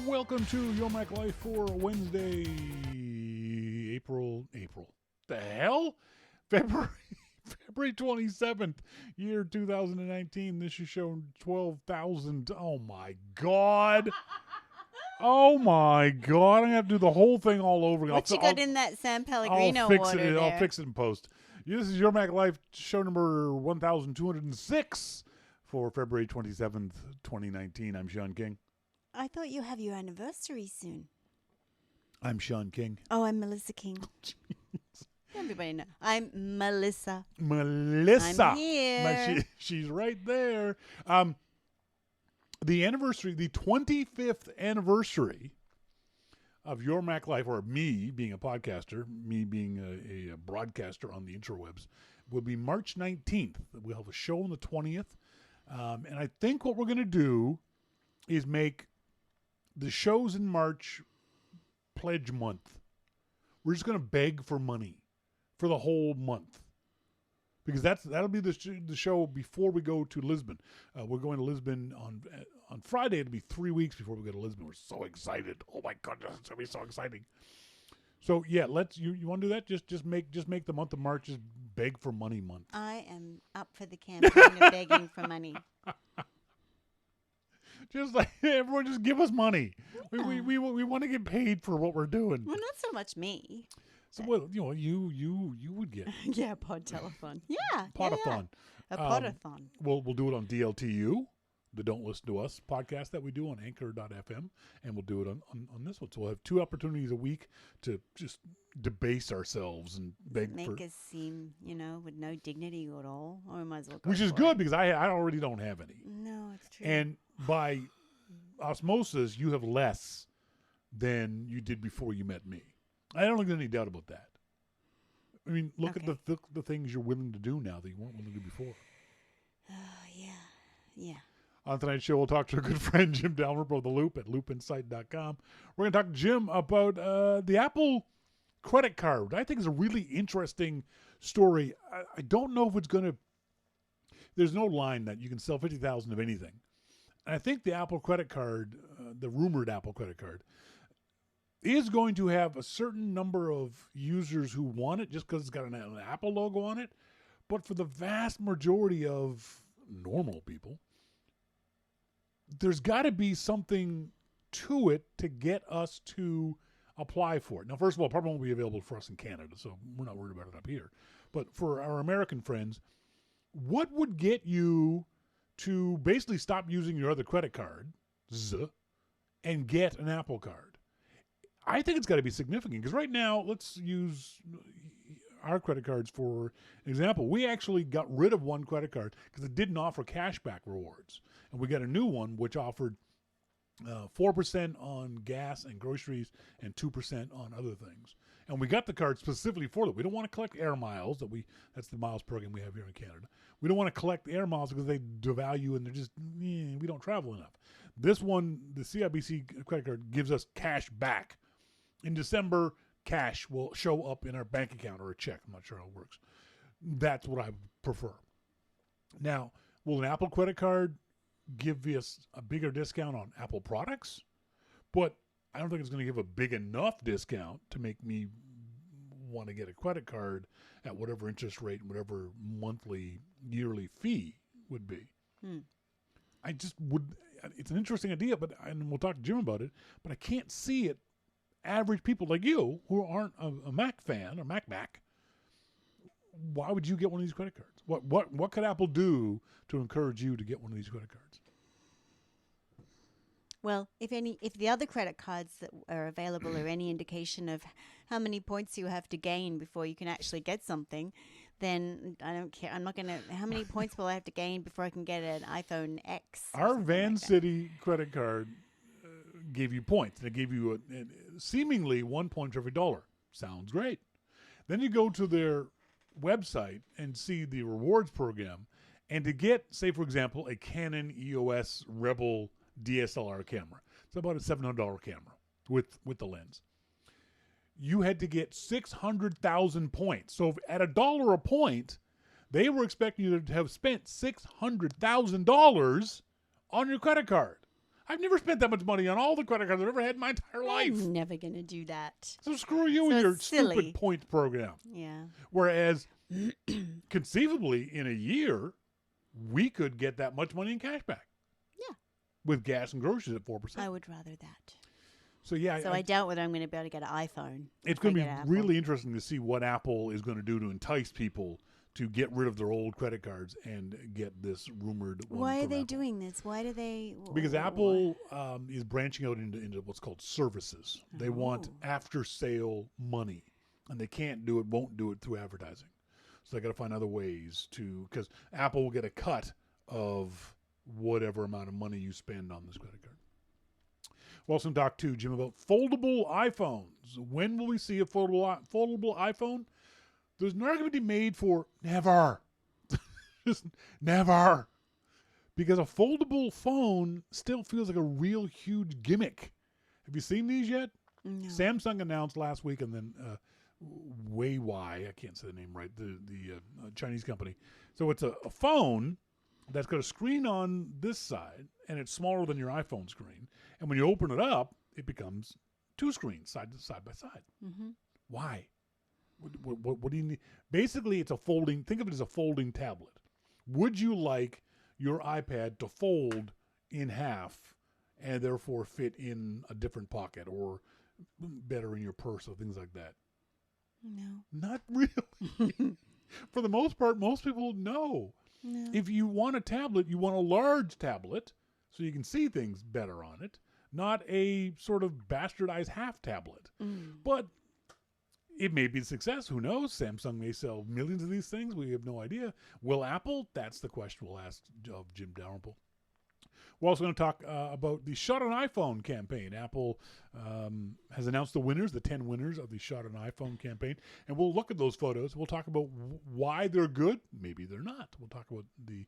Welcome to Your Mac Life for Wednesday, April. The hell? February 27th, year 2019. This is showing 12,000. Oh my God. Oh my God. I'm going to have to do the whole thing all over. What you got in that San Pellegrino water there? I'll fix it in post. This is Your Mac Life show number 1206 for February 27th, 2019. I'm Shawn King. I thought you have your anniversary soon. I'm Shawn King. Oh, I'm Melissa King. Everybody know. I'm Melissa. I'm here. She's right there. The anniversary, the 25th anniversary of Your Mac Life, or me being a podcaster, me being a broadcaster on the interwebs, will be March 19th. We'll have a show on the 20th. And I think what we're going to do is make the shows in March pledge month. We're just going to beg for money for the whole month, because that'll be the show before we go to Lisbon. We're going to Lisbon on Friday. It'll be 3 weeks before we go to Lisbon. We're so excited. Oh my goodness, it's going to be so exciting. So yeah, you want to do that? Just make the month of March just beg for money month. I am up for the campaign of begging for money. Just like everyone, just give us money. Yeah. We want to get paid for what we're doing. Well, not so much me. So well, you would get yeah, pod telephone. Yeah, podathon. Yeah. A podathon. We'll do it on DLTU, the Don't Listen to Us podcast that we do on Anchor.fm, and we'll do it on this one. So we'll have 2 opportunities a week to just debase ourselves and beg make for. Us seem, with no dignity at all, or we might as well go which is for good it. because I already don't have any. No, it's true. And by osmosis, you have less than you did before you met me. I don't think there's any doubt about that. I mean, look at the things you're willing to do now that you weren't willing to do before. Yeah. On tonight's show, we'll talk to our good friend Jim Dalrymple of The Loop at loopinsight.com. We're going to talk to Jim about the Apple credit card. I think is a really interesting story. I don't know if it's going to... There's no line that you can sell 50,000 of anything. And I think the Apple credit card, the rumored Apple credit card, is going to have a certain number of users who want it just because it's got an Apple logo on it. But for the vast majority of normal people, there's got to be something to it to get us to apply for it. Now, first of all, it probably won't be available for us in Canada, so we're not worried about it up here. But for our American friends, what would get you to basically stop using your other credit card and get an Apple card? I think it's got to be significant, because right now, let's use our credit cards for example. We actually got rid of one credit card because it didn't offer cashback rewards. And we got a new one which offered 4% on gas and groceries and 2% on other things. And we got the card specifically for that. We don't want to collect air miles. That's the miles program we have here in Canada. We don't want to collect air miles because they devalue and they're just, we don't travel enough. This one, the CIBC credit card, gives us cash back. In December, cash will show up in our bank account or a check. I'm not sure how it works. That's what I prefer. Now, will an Apple credit card give us a bigger discount on Apple products? But I don't think it's going to give a big enough discount to make me want to get a credit card at whatever interest rate and whatever monthly, yearly fee would be. I just would. It's an interesting idea, and we'll talk to Jim about it, but I can't see it. Average people like you who aren't a Mac fan or Mac, why would you get one of these credit cards? What could Apple do to encourage you to get one of these credit cards? Well, if the other credit cards that are available are any indication of how many points you have to gain before you can actually get something, then I don't care. I'm not going to... How many points will I have to gain before I can get an iPhone X? Our Van City credit card gave you points. They gave you seemingly 1 point for every dollar. Sounds great. Then you go to their website and see the rewards program, and to get, say, for example, a Canon EOS Rebel DSLR camera. It's about a $700 camera with the lens. You had to get 600,000 points. So at $1 a point, they were expecting you to have spent $600,000 on your credit card. I've never spent that much money on all the credit cards I've ever had in my entire life. I'm never going to do that. So screw you So and your it's silly. stupid points program. Yeah. Whereas, conceivably, in a year, we could get that much money in cash back. Yeah. With gas and groceries at 4%. I would rather that. So yeah, So I doubt whether I'm going to be able to get an iPhone. it's going to be really interesting to see what Apple is going to do to entice people to get rid of their old credit cards and get this rumored one. Why are from they Apple. doing this? Why do they? Because Apple is branching out into what's called services. They want after-sale money, and they can't do it, won't do it through advertising. So they got to find other ways to, because Apple will get a cut of whatever amount of money you spend on this credit card. We also talked to Jim about foldable iPhones. When will we see a foldable iPhone? There's an argument to be made for never. Just never. Because a foldable phone still feels like a real huge gimmick. Have you seen these yet? No. Samsung announced last week, and then Huawei, I can't say the name right, the Chinese company. So it's a phone that's got a screen on this side, and it's smaller than your iPhone screen. And when you open it up, it becomes two screens, side by side. Mm-hmm. Why? What do you need? Basically, it's a folding. Think of it as a folding tablet. Would you like your iPad to fold in half and therefore fit in a different pocket or better in your purse or things like that? No. Not really. For the most part, most people know. No. If you want a tablet, you want a large tablet so you can see things better on it, not a sort of bastardized half tablet. But it may be a success. Who knows? Samsung may sell millions of these things. We have no idea. Will Apple? That's the question we'll ask of Jim Dalrymple. We're also going to talk about the Shot on iPhone campaign. Apple has announced the winners, the 10 winners of the Shot on iPhone campaign. And we'll look at those photos. We'll talk about why they're good. Maybe they're not. We'll talk about the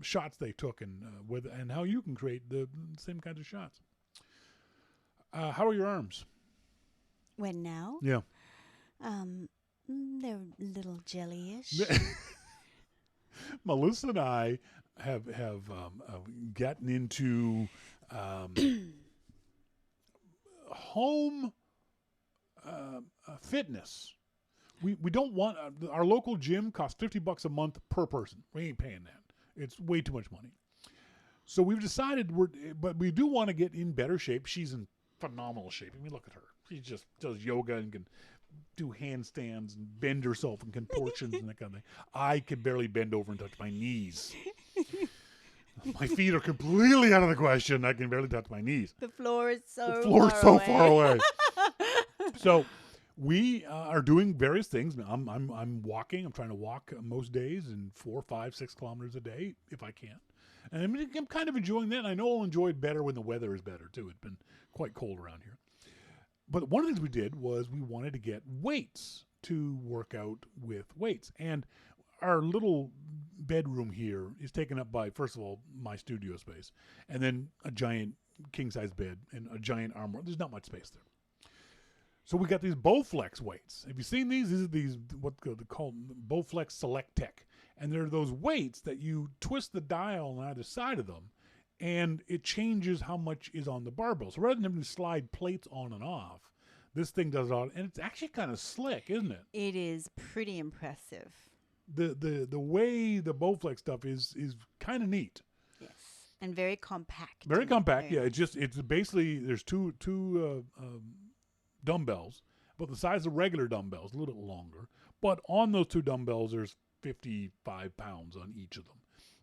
shots they took and whether and how you can create the same kinds of shots. How are your arms? When now? Yeah. They're a little jellyish. Melissa and I have gotten into home fitness. We don't want our local gym costs $50 a month per person. We ain't paying that. It's way too much money. So we've decided but we do want to get in better shape. She's in phenomenal shape. I mean, look at her. She just does yoga and can do handstands and bend herself and contortions and that kind of thing. I can barely bend over and touch my knees. My feet are completely out of the question. I can barely touch my knees. The floor is so far away. So we are doing various things. I'm walking. I'm trying to walk most days in 4, 5, 6 kilometers a day if I can. And I'm kind of enjoying that. And I know I'll enjoy it better when the weather is better too. It's been quite cold around here. But one of the things we did was we wanted to get weights to work out with weights. And our little bedroom here is taken up by, first of all, my studio space, and then a giant king-size bed and a giant armoire. There's not much space there. So we got these Bowflex weights. Have you seen these? These are these, what they're called, Bowflex Select Tech. And they're those weights that you twist the dial on either side of them, and it changes how much is on the barbell. So rather than having to slide plates on and off, this thing does it all, and it's actually kind of slick, isn't it? It is pretty impressive. The way the Bowflex stuff is kind of neat. Yes, and very compact. Very compact. Yeah, it's basically there's two dumbbells, but the size of regular dumbbells, a little bit longer. But on those two dumbbells, there's 55 pounds on each of them.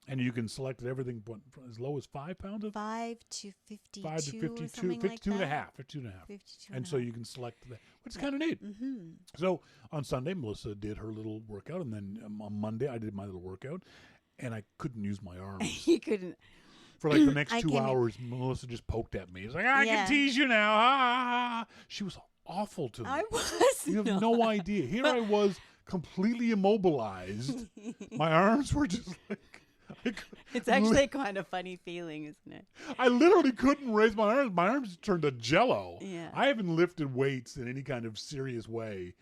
And you can select everything from as low as 5 pounds. 5 to 52. 5 to 52, or something 52 like and a that. half, 52 and a half. 52 And so you can select that, which is kind of neat. Mm-hmm. So on Sunday, Melissa did her little workout, and then on Monday, I did my little workout, and I couldn't use my arms. You couldn't. For like the next 2 hours, Melissa just poked at me. It's like, I can tease you now. Ah. She was awful to me. I was You have not. no idea. Here I was, completely immobilized. My arms were just like... It's actually a kind of funny feeling, isn't it? I literally couldn't raise my arms. My arms turned to jello. Yeah. I haven't lifted weights in any kind of serious way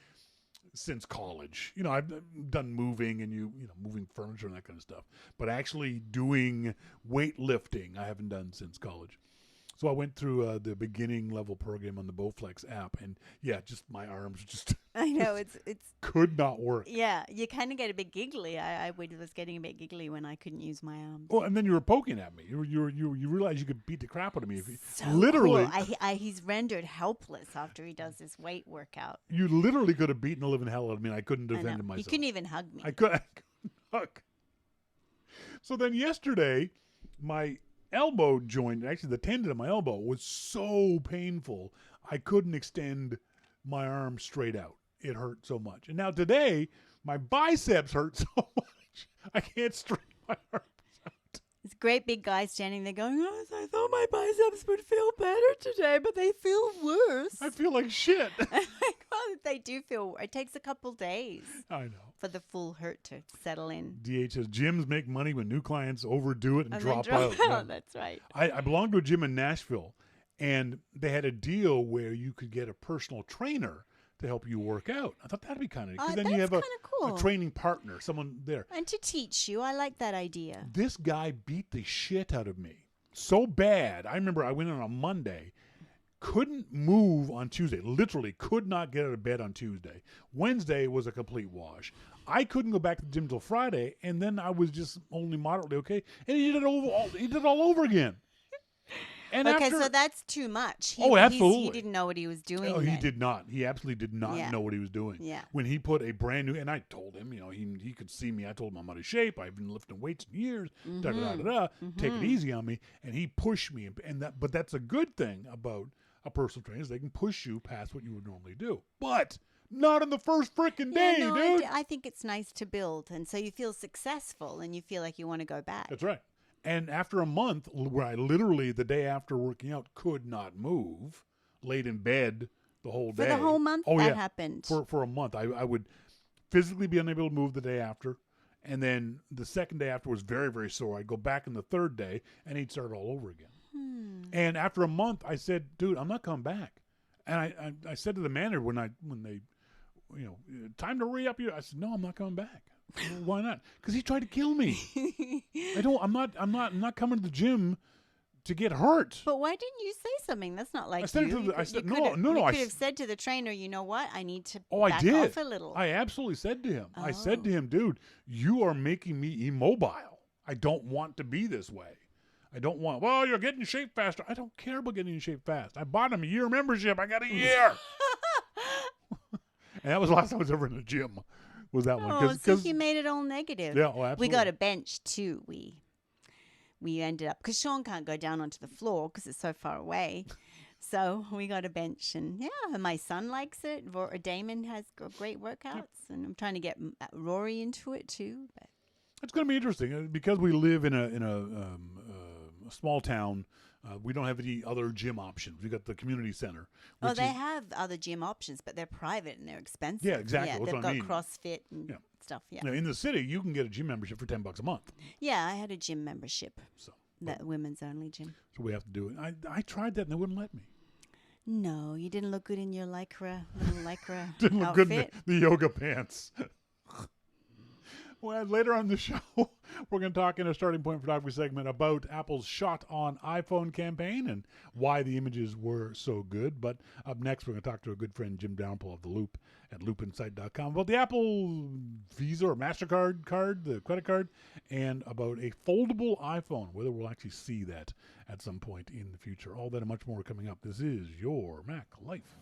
since college. I've done moving and moving furniture and that kind of stuff. But actually doing weightlifting, I haven't done since college. So I went through the beginning level program on the Bowflex app, and just my arms just I know it's could not work. yeah. You kind of get a bit giggly. I was getting a bit giggly when I couldn't use my arms. Well, and then you were poking at me. You realized you could beat the crap out of me if you So literally. cool. He's rendered helpless after he does his weight workout. You literally could have beaten the living hell out of me, and I couldn't I defend know. myself. He couldn't even hug me. I couldn't hug. So then yesterday, my elbow joint, actually the tendon of my elbow, was so painful I couldn't extend my arm straight out. It hurt so much. And now today, my biceps hurt so much I can't straighten my arms out. This great big guy standing there going, "Oh, I thought my biceps would feel better today, but they feel worse." I feel like shit. Well, they do feel. It takes a couple days I know. for the full hurt to settle in. DH says gyms make money when new clients overdo it and And drop then out. Yeah. That's right. I belonged to a gym in Nashville, and they had a deal where you could get a personal trainer to help you work out. I thought that'd be kind of because then you have that's kinda cool. a training partner, someone there. And to teach you, I like that idea. This guy beat the shit out of me so bad. I remember I went in on a Monday, couldn't move on Tuesday, literally could not get out of bed on Tuesday. Wednesday was a complete wash. I couldn't go back to the gym till Friday, and then I was just only moderately okay. And he did it all over again. And Okay, after, so that's too much. Absolutely. He didn't know what he was doing. Oh, he then. did not. He absolutely did not Yeah. know what he was doing. Yeah. When he put a brand new, and I told him, he could see me. I told him I'm out of shape. I've been lifting weights in years. Da da da da da. Take it easy on me. And he pushed me, but that's a good thing about a personal trainer is they can push you past what you would normally do. But not on the first freaking day, no, dude. I think it's nice to build, and so you feel successful, and you feel like you want to go back. That's right. And after a month, where I literally, the day after working out, could not move, laid in bed the whole day. For the whole month, that happened. For a month. I would physically be unable to move the day after. And then the second day after was very, very sore. I'd go back in the third day, and he'd start all over again. And after a month, I said, dude, I'm not coming back. And I said to the manager when they, time to re-up you. I said, no, I'm not coming back. Well, why not? Because he tried to kill me. I'm not coming to the gym to get hurt. But why didn't you say something? That's not like I said you. it to the, I said, You no. could I have said to the trainer, you know what? I need to I back did. off a little. I absolutely said to him. I said to Oh. him, dude, you are making me immobile. I don't want to be this way. I don't want, well, you're getting in shape faster. I don't care about getting in shape fast. I bought him a year membership. I got a year. And that was the last time I was ever in a gym. Was that one? Oh, so you made it all negative. Yeah, oh, absolutely. We got a bench too. We ended up, because Shawn can't go down onto the floor because it's so far away. So we got a bench, and my son likes it. Damon has great workouts, and I'm trying to get Rory into it too. But it's going to be interesting because we live in a small town. We don't have any other gym options. We got the community center. Oh, they have other gym options, but they're private and they're expensive. Yeah, exactly. Yeah, That's they've what I got mean. CrossFit and stuff. Yeah. Now, in the city, you can get a gym membership for $10 a month. Yeah, I had a gym membership. So That women's only gym. So we have to do it. I tried that and they wouldn't let me. No, you didn't look good in your little lycra Didn't look outfit. good in the yoga pants. Well, later on the show, we're going to talk in a starting point photography segment about Apple's shot on iPhone campaign and why the images were so good. But up next, we're going to talk to a good friend, Jim Dalrymple of The Loop at loopinsight.com about the Apple Visa or MasterCard card, the credit card, and about a foldable iPhone, whether we'll actually see that at some point in the future. All that and much more coming up. This is Your Mac Life.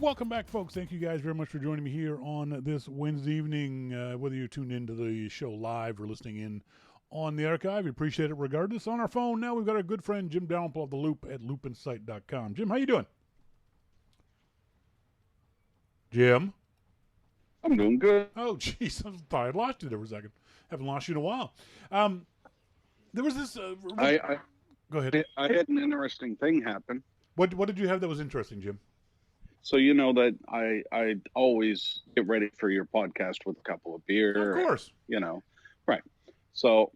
Welcome back, folks. Thank you guys very much for joining me here on this Wednesday evening. Whether you're tuned into the show live or listening in on the archive, we appreciate it regardless. On our phone now, we've got our good friend Jim Dalrymple of The Loop at loopinsight.com. Jim, how you doing? Jim? I'm doing good. Oh, jeez. I thought I'd lost you there for a second. Haven't lost you in a while. There was this... Go ahead. I had an interesting thing happen. What did you have that was interesting, Jim? So you know that I always get ready for your podcast with a couple of beer. Of course. Right. So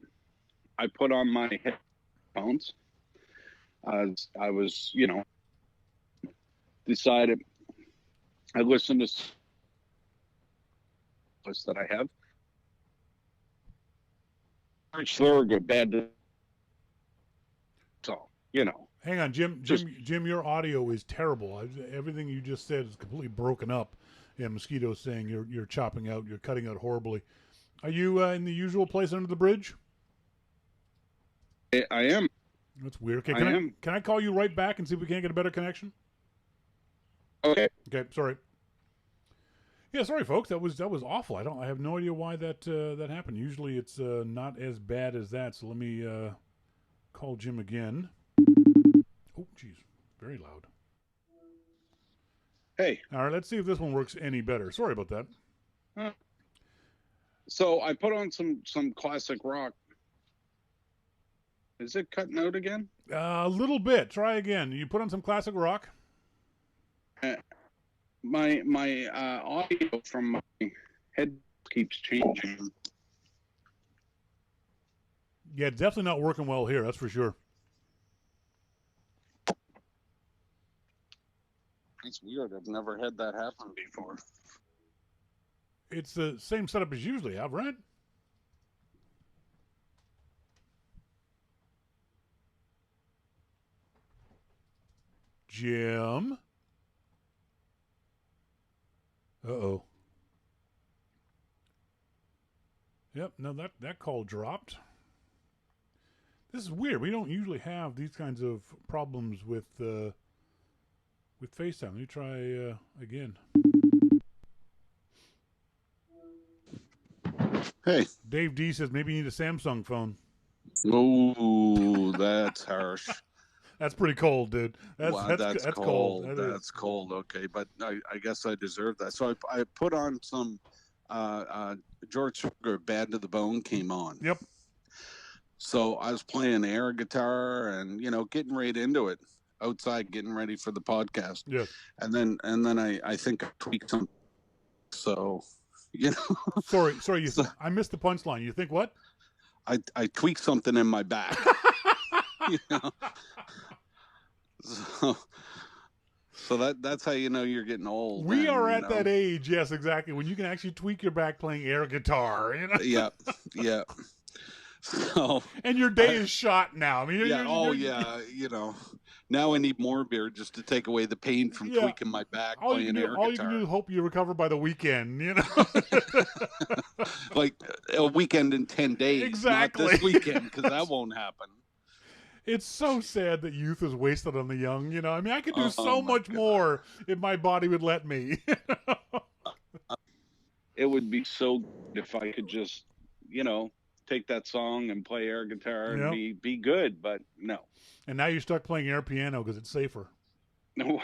I put on my headphones. I was, decided I listened to list that I have. Good, bad. So, Hang on, Jim, your audio is terrible. Everything you just said is completely broken up. Yeah, Mosquito's saying you're chopping out, you're cutting out horribly. Are you in the usual place under the bridge? I am. That's weird. Okay, can I call you right back and see if we can't get a better connection? Okay. Okay, sorry. Yeah, sorry, folks. That was awful. I have no idea why that happened. Usually it's not as bad as that. So let me call Jim again. Oh, geez, very loud. Hey. All right, let's see if this one works any better. Sorry about that. So I put on some classic rock. Is it cutting out again? A little bit. Try again. You put on some classic rock. My audio from my head keeps changing. Yeah, it's definitely not working well here. That's for sure. It's weird. I've never had that happen before. It's the same setup as usually have, right? Jim? Uh-oh. Yep, no, that call dropped. This is weird. We don't usually have these kinds of problems with FaceTime. Let me try again. Hey. Dave D says maybe you need a Samsung phone. Oh, that's harsh. That's pretty cold, dude. That's cold. That's cold. Okay, but I guess I deserve that. So I put on some George Sugar, Bad to the Bone came on. Yep. So I was playing air guitar and getting right into it outside, getting ready for the podcast. Yeah. And then I think I tweaked something. So Sorry. I missed the punchline. You think what? I tweaked something in my back. So that's how you're getting old. We are at that age, yes, exactly, when you can actually tweak your back playing air guitar. Yeah. So and your day is shot now. I mean, now I need more beer just to take away the pain from tweaking my back playing air guitar. All you can do is hope you recover by the weekend. Like a weekend in 10 days. Exactly. Not this weekend, because that won't happen. It's so sad that youth is wasted on the young. I mean, I could do so much more if my body would let me. It would be so good if I could just, take that song and play air guitar and be good, but no. And now you're stuck playing air piano because it's safer. No,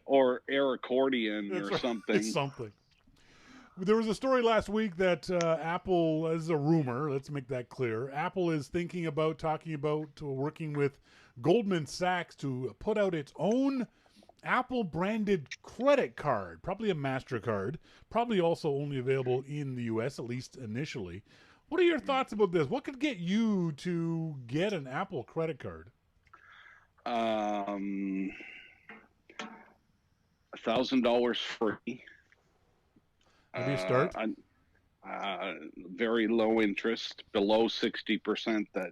or air accordion or something. Something. There was a story last week that Apple, as a rumor, let's make that clear, Apple is talking about working with Goldman Sachs to put out its own Apple-branded credit card, probably a MasterCard, probably also only available in the U.S., at least initially. What are your thoughts about this? What could get you to get an Apple credit card? $1,000 free. How do you start? Very low interest, below 60%. That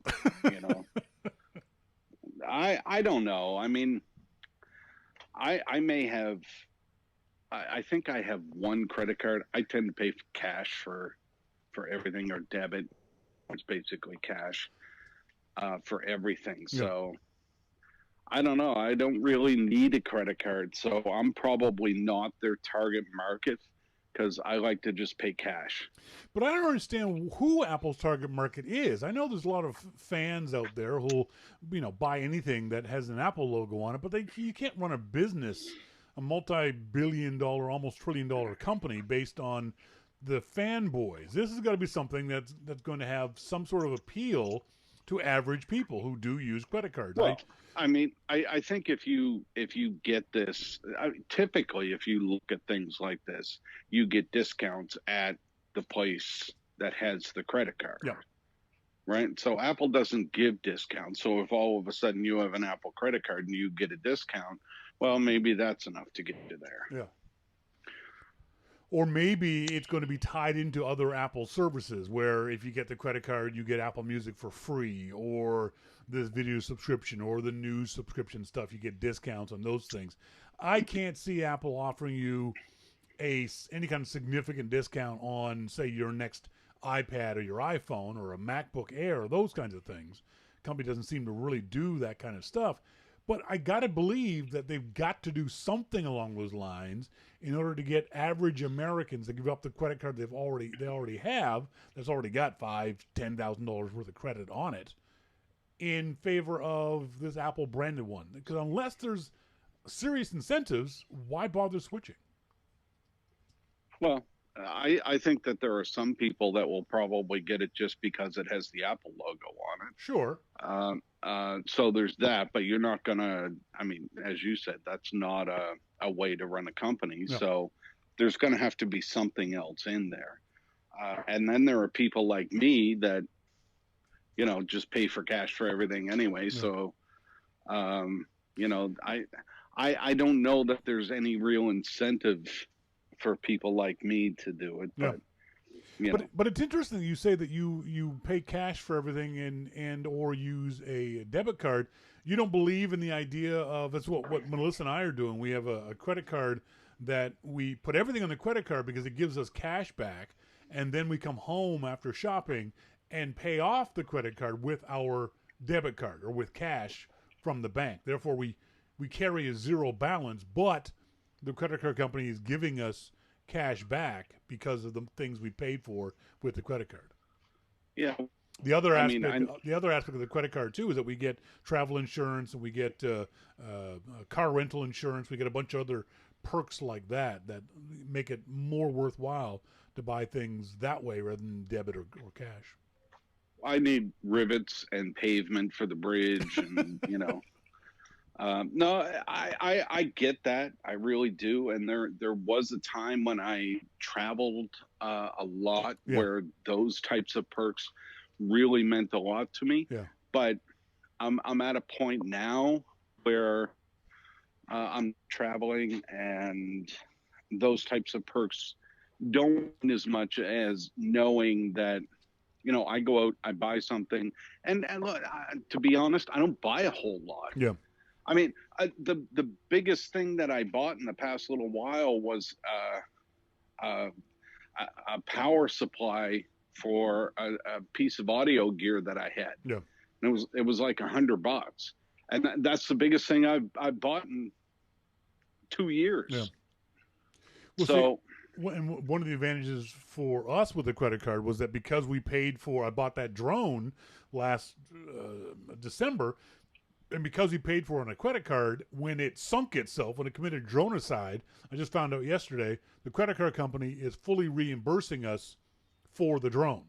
I don't know. I mean, I may have. I think I have one credit card. I tend to pay for cash for everything, or debit. It's basically cash for everything. So I don't know. I don't really need a credit card, so I'm probably not their target market because I like to just pay cash. But I don't understand who Apple's target market is. I know there's a lot of fans out there who'll, buy anything that has an Apple logo on it, but you can't run a business, a multi-billion-dollar, almost trillion-dollar company based on the fanboys. This has got to be something that's going to have some sort of appeal to average people who do use credit cards. Well, I mean, I think if you get this, typically if you look at things like this, you get discounts at the place that has the credit card. Yeah. Right. So Apple doesn't give discounts. So if all of a sudden you have an Apple credit card and you get a discount, well, maybe that's enough to get you there. Yeah. Or maybe it's going to be tied into other Apple services where if you get the credit card, you get Apple Music for free, or this video subscription, or the news subscription stuff. You get discounts on those things. I can't see Apple offering you any kind of significant discount on, say, your next iPad or your iPhone or a MacBook Air or those kinds of things. The company doesn't seem to really do that kind of stuff. But I got to believe that they've got to do something along those lines in order to get average Americans to give up the credit card they already have, that's already got $5,000-$10,000 worth of credit on it, in favor of this Apple branded one. Because unless there's serious incentives, why bother switching? Well, I think that there are some people that will probably get it just because it has the Apple logo on it. Sure. So there's that, but you're not gonna. I mean, as you said, that's not a way to run a company. No. So there's gonna have to be something else in there. And then there are people like me that, just pay for cash for everything anyway. Yeah. So, I don't know that there's any real incentive for people like me to do it, but but it's interesting that you say that you pay cash for everything and or use a debit card. You don't believe in the idea of, that's what Melissa and I are doing. We have a credit card that we put everything on the credit card because it gives us cash back, and then we come home after shopping and pay off the credit card with our debit card or with cash from the bank. Therefore, we carry a zero balance, but the credit card company is giving us cash back because of the things we paid for with the credit card. Yeah. The other aspect of the credit card too is that we get travel insurance and we get car rental insurance. We get a bunch of other perks like that make it more worthwhile to buy things that way rather than debit or cash. I need rivets and pavement for the bridge, and no, I get that. I really do. And there was a time when I traveled a lot where those types of perks really meant a lot to me. Yeah. But I'm at a point now where I'm traveling, and those types of perks don't mean as much as knowing that, I go out, I buy something, and look, to be honest, I don't buy a whole lot. Yeah. I mean, the biggest thing that I bought in the past little while was a power supply for a piece of audio gear that I had. Yeah. And it was like $100, and that's the biggest thing I've bought in 2 years. Yeah. Well, so. And one of the advantages for us with the credit card was that because I bought that drone last December, and because we paid for it on a credit card, when it sunk itself, when it committed dronecide, I just found out yesterday, the credit card company is fully reimbursing us for the drone.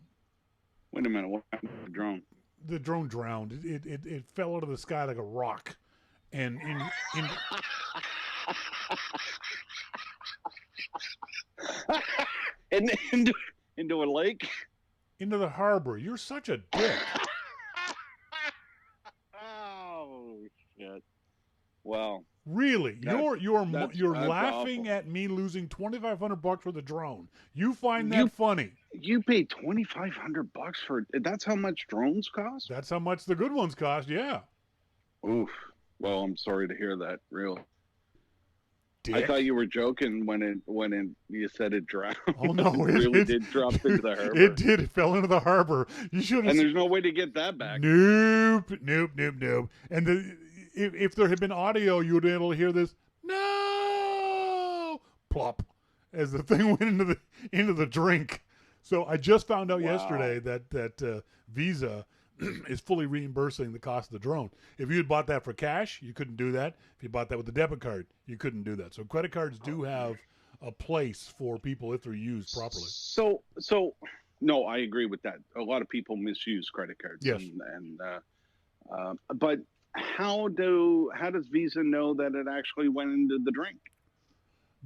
Wait a minute, what happened to the drone? The drone drowned. It fell out of the sky like a rock, and into a lake, into the harbor. You're such a dick. Oh shit! Well, really, you're laughing awful at me losing $2,500 for the drone. You find that funny? You paid $2,500 for that's how much drones cost? That's how much the good ones cost. Yeah. Oof. Well, I'm sorry to hear that. Really. Dick. I thought you were joking when you said it drowned. Oh no, it really did drop into the harbor. It did. It fell into the harbor. You should. And there's no way to get that back. Nope. And if there had been audio, you would have been able to hear this. No, plop, as the thing went into the drink. So I just found out yesterday that Visa is fully reimbursing the cost of the drone. If you had bought that for cash, you couldn't do that. If you bought that with a debit card, you couldn't do that. So credit cards do have a place for people if they're used properly. So no, I agree with that. A lot of people misuse credit cards. Yes. But how does Visa know that it actually went into the drink?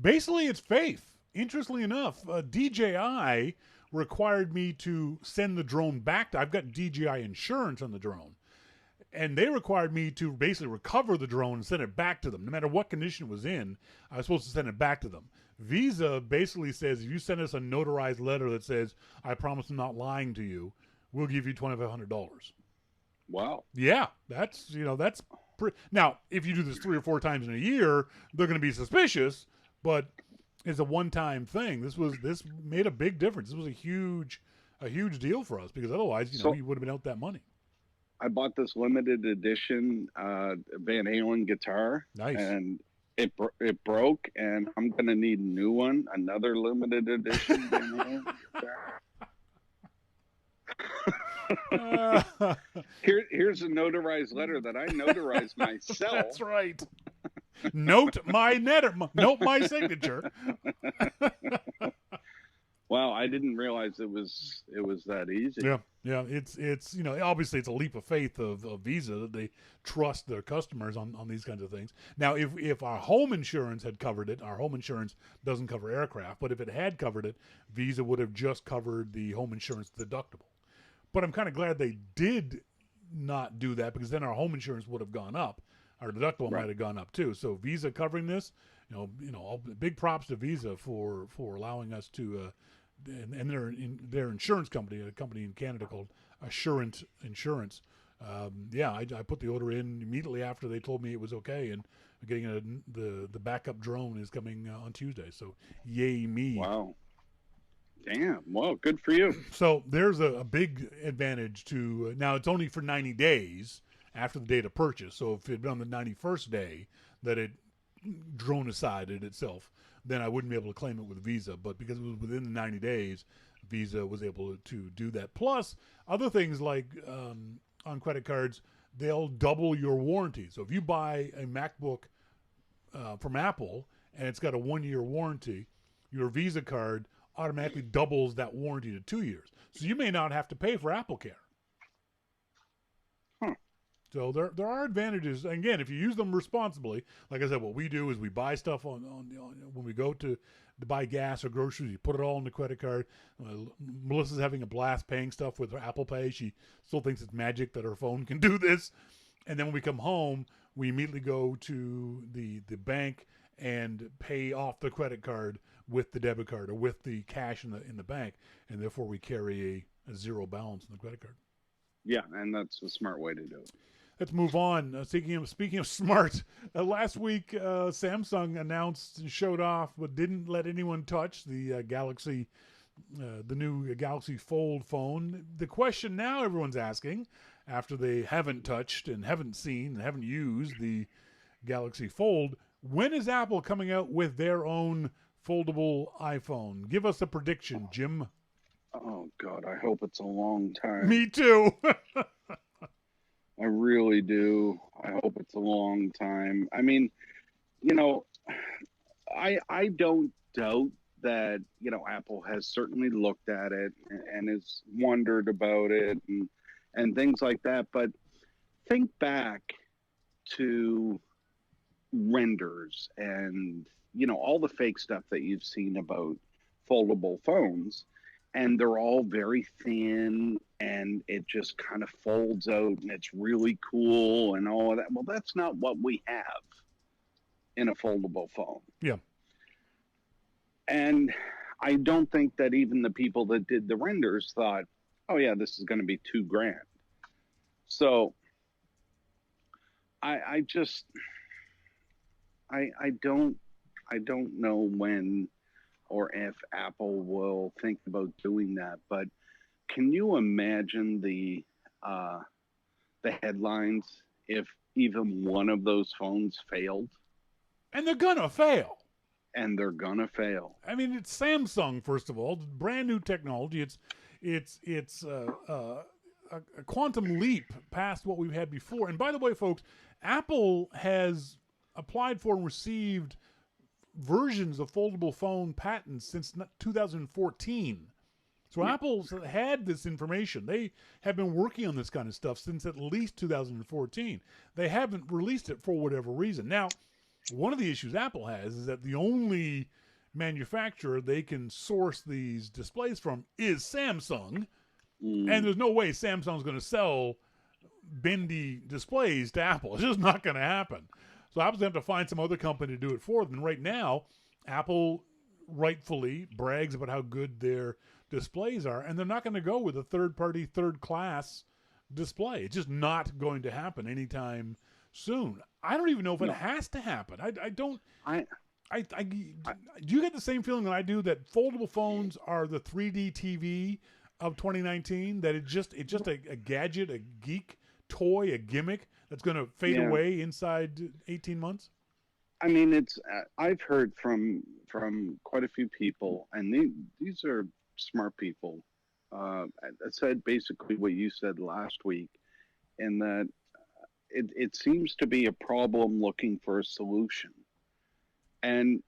Basically, it's faith. Interestingly enough, DJI required me to send the drone back. I've got DJI insurance on the drone. And they required me to basically recover the drone and send it back to them. No matter what condition it was in, I was supposed to send it back to them. Visa basically says, if you send us a notarized letter that says, I promise I'm not lying to you, we'll give you $2,500. Wow. Yeah, that's now, if you do this 3 or 4 times in a year, they're going to be suspicious, but it's a one-time thing. This made a big difference. This was a huge deal for us, because otherwise, we would have been out that money. I bought this limited edition Van Halen guitar. Nice. And it broke, and I'm going to need a new one, another limited edition Van Halen guitar. Here's a notarized letter that I notarized myself. That's right. Note my signature. Wow, I didn't realize it was that easy. Yeah. It's obviously it's a leap of faith of Visa that they trust their customers on these kinds of things. Now, if our home insurance had covered it, our home insurance doesn't cover aircraft, but if it had covered it, Visa would have just covered the home insurance deductible. But I'm kind of glad they did not do that, because then our home insurance would have gone up. Our deductible might have gone up too. So Visa covering this, big props to Visa for allowing us to, and their insurance company, a company in Canada called Assurant Insurance. I put the order in immediately after they told me it was okay, and getting the backup drone is coming on Tuesday. So yay me! Wow. Damn. Well, good for you. So there's a big advantage to now. It's only for 90 days after the date of purchase. So if it had been on the 91st day that it drone decided itself, then I wouldn't be able to claim it with Visa. But because it was within the 90 days, Visa was able to do that. Plus, other things like on credit cards, they'll double your warranty. So if you buy a MacBook from Apple and it's got a 1-year warranty, your Visa card automatically doubles that warranty to 2 years. So you may not have to pay for Apple Care. So there are advantages. And again, if you use them responsibly, like I said, what we do is we buy stuff on when we go to buy gas or groceries. You put it all on the credit card. Melissa's having a blast paying stuff with her Apple Pay. She still thinks it's magic that her phone can do this. And then when we come home, we immediately go to the bank and pay off the credit card with the debit card or with the cash in the bank, and therefore we carry a zero balance in the credit card. Yeah, and that's a smart way to do it. Let's move on. Speaking of smart, last week Samsung announced and showed off, but didn't let anyone touch the Galaxy, the new Galaxy Fold phone. The question now everyone's asking, after they haven't touched and haven't seen and haven't used the Galaxy Fold, when is Apple coming out with their own foldable iPhone? Give us a prediction, Jim. Oh God, I hope it's a long time. Me too. I really do. I hope it's a long time. I mean, I don't doubt that, Apple has certainly looked at it and has wondered about it and things like that. But think back to renders and, all the fake stuff that you've seen about foldable phones. And they're all very thin, and it just kind of folds out, and it's really cool and all of that. Well, that's not what we have in a foldable phone. Yeah. And I don't think that even the people that did the renders thought, oh yeah, this is going to be $2,000. So I don't know when or if Apple will think about doing that. But can you imagine the headlines if, even one of those phones failed, And they're gonna fail. and they're gonna fail. I mean, it's Samsung, first of all, brand new technology. It's a quantum leap past what we've had before. And by the way, folks, Apple has applied for and received versions of foldable phone patents since 2014. So Apple's had this information. They have been working on this kind of stuff since at least 2014. They haven't released it for whatever reason. Now, one of the issues Apple has is that the only manufacturer they can source these displays from is Samsung. And there's no way Samsung's going to sell bendy displays to Apple. It's just not going to happen. So Apple's going to have to find some other company to do it for them. And right now, Apple rightfully brags about how good their displays are, and they're not going to go with a third-party, third-class display. It's just not going to happen anytime soon. I don't even know if it has to happen. I don't. Do you get the same feeling that I do that foldable phones are the 3D TV of 2019? That it's just a gadget, a geek toy, a gimmick that's going to fade away inside 18 months? I mean, it's I've heard from quite a few people, and these are smart people. I said basically what you said last week, in that it seems to be a problem looking for a solution. And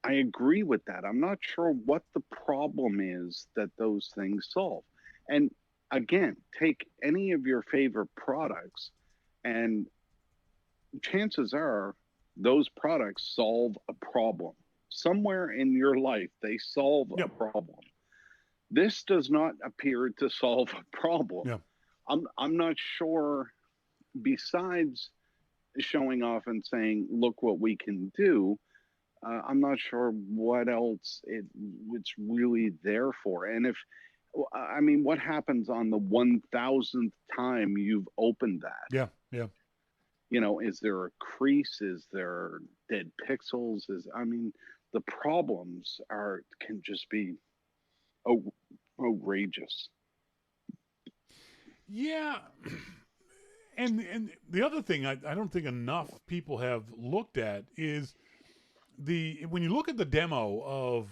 I agree with that. I'm not sure what the problem is that those things solve. And again, take any of your favorite products, and chances are those products solve a problem. Somewhere in your life, they solve a problem. This does not appear to solve a problem. Yeah. I'm not sure, besides showing off and saying, look what we can do, I'm not sure what else it's really there for. And I mean, what happens on the 1,000th time you've opened that? Yeah, yeah. You know, is there a crease? Is there dead pixels? I mean, the problems can just be outrageous. Yeah. And the other thing I don't think enough people have looked at is when you look at the demo of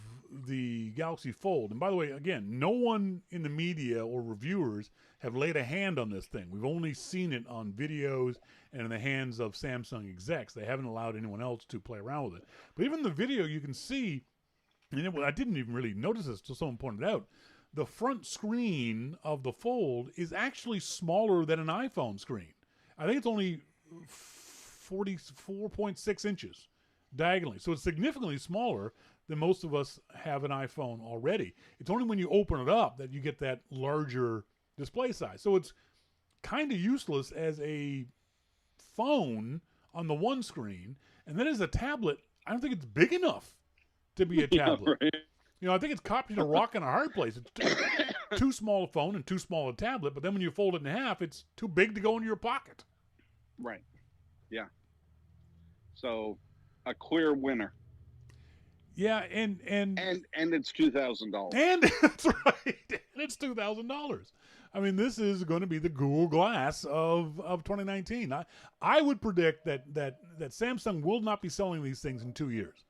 the Galaxy Fold, and by the way, again, no one in the media or reviewers have laid a hand on this thing. We've only seen it on videos and in the hands of Samsung execs. They haven't allowed anyone else to play around with it. But even in the video, you can see, and I didn't even really notice this until someone pointed out, the front screen of the Fold is actually smaller than an iPhone screen. I think it's only 44.6 inches diagonally. So it's significantly smaller than most of us have an iPhone already. It's only when you open it up that you get that larger display size. So it's kind of useless as a phone on the one screen. And then as a tablet, I don't think it's big enough to be a tablet. Yeah, right. You know, I think it's caught between a rock and a hard place. It's too small a phone and too small a tablet, but then when you fold it in half, it's too big to go into your pocket. Right. Yeah. So a clear winner. Yeah, and it's $2,000. And that's right. And it's $2,000. I mean, this is going to be the Google Glass of 2019. I would predict that Samsung will not be selling these things in 2 years.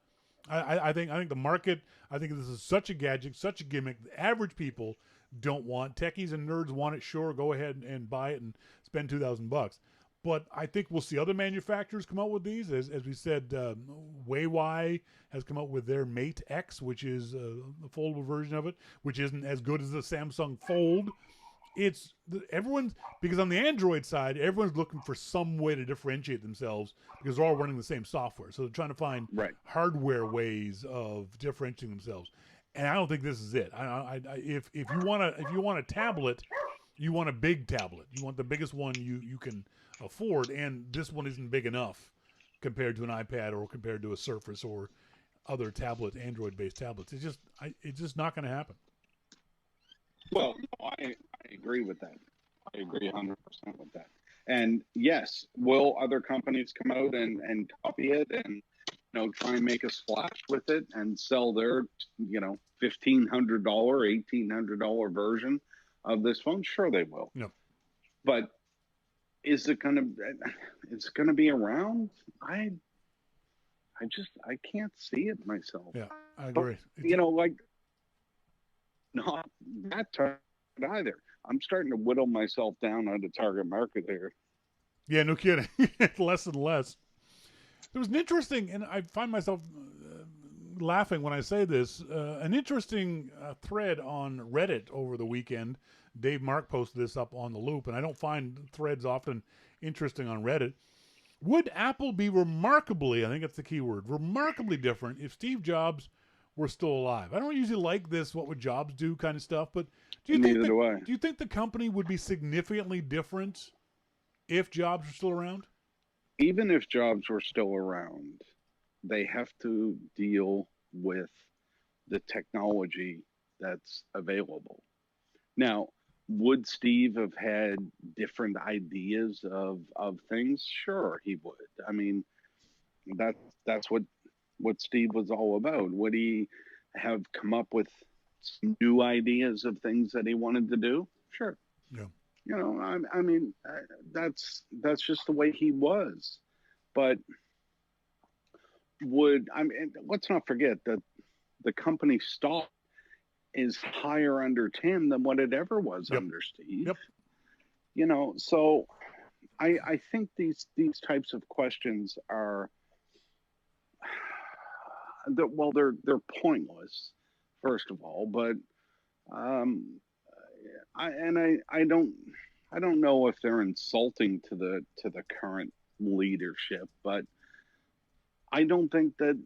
I think the market, I think this is such a gadget, such a gimmick. The average people don't want. Techies and nerds want it. Sure, go ahead and buy it and spend $2,000. But I think we'll see other manufacturers come out with these. As we said, Huawei has come out with their Mate X, which is the foldable version of it, which isn't as good as the Samsung Fold. Because on the Android side, everyone's looking for some way to differentiate themselves because they're all running the same software. So they're trying to find hardware ways of differentiating themselves. And I don't think this is it. If you want a tablet, you want a big tablet. You want the biggest one you can afford, and this one isn't big enough compared to an iPad or compared to a Surface or other Android-based tablets. It's just not going to happen. Well, no, I agree with that. I agree 100% with that. And yes, will other companies come out and copy it and try and make a splash with it and sell their $1,500, $1,800 version of this phone? Sure, they will. No. But is it gonna be around? I can't see it myself. Yeah, I But agree. like not that target either. I'm starting to whittle myself down on the target market here. Yeah, no kidding. Less and less. There was an interesting, and I find myself laughing when I say this, an interesting thread on Reddit over the weekend. Dave Mark posted this up on the Loop, and I don't find threads often interesting on Reddit. Would Apple be remarkably, I think that's the key word, remarkably different if Steve Jobs were still alive? I don't usually like this "what would Jobs do" kind of stuff, but Neither do I. do you think the company would be significantly different if Jobs were still around? Even if Jobs were still around, they have to deal with the technology that's available. Now, would Steve have had different ideas of things? Sure, he would. I mean, that that's what Steve was all about. Would he have come up with some new ideas of things that he wanted to do? Sure. Yeah. I mean, that's just the way he was. But let's not forget that the company stock is higher under Tim than what it ever was Yep. under Steve. Yep. So I think these types of questions are they're pointless, first of all, but um, I don't know if they're insulting to the current leadership, but I don't think that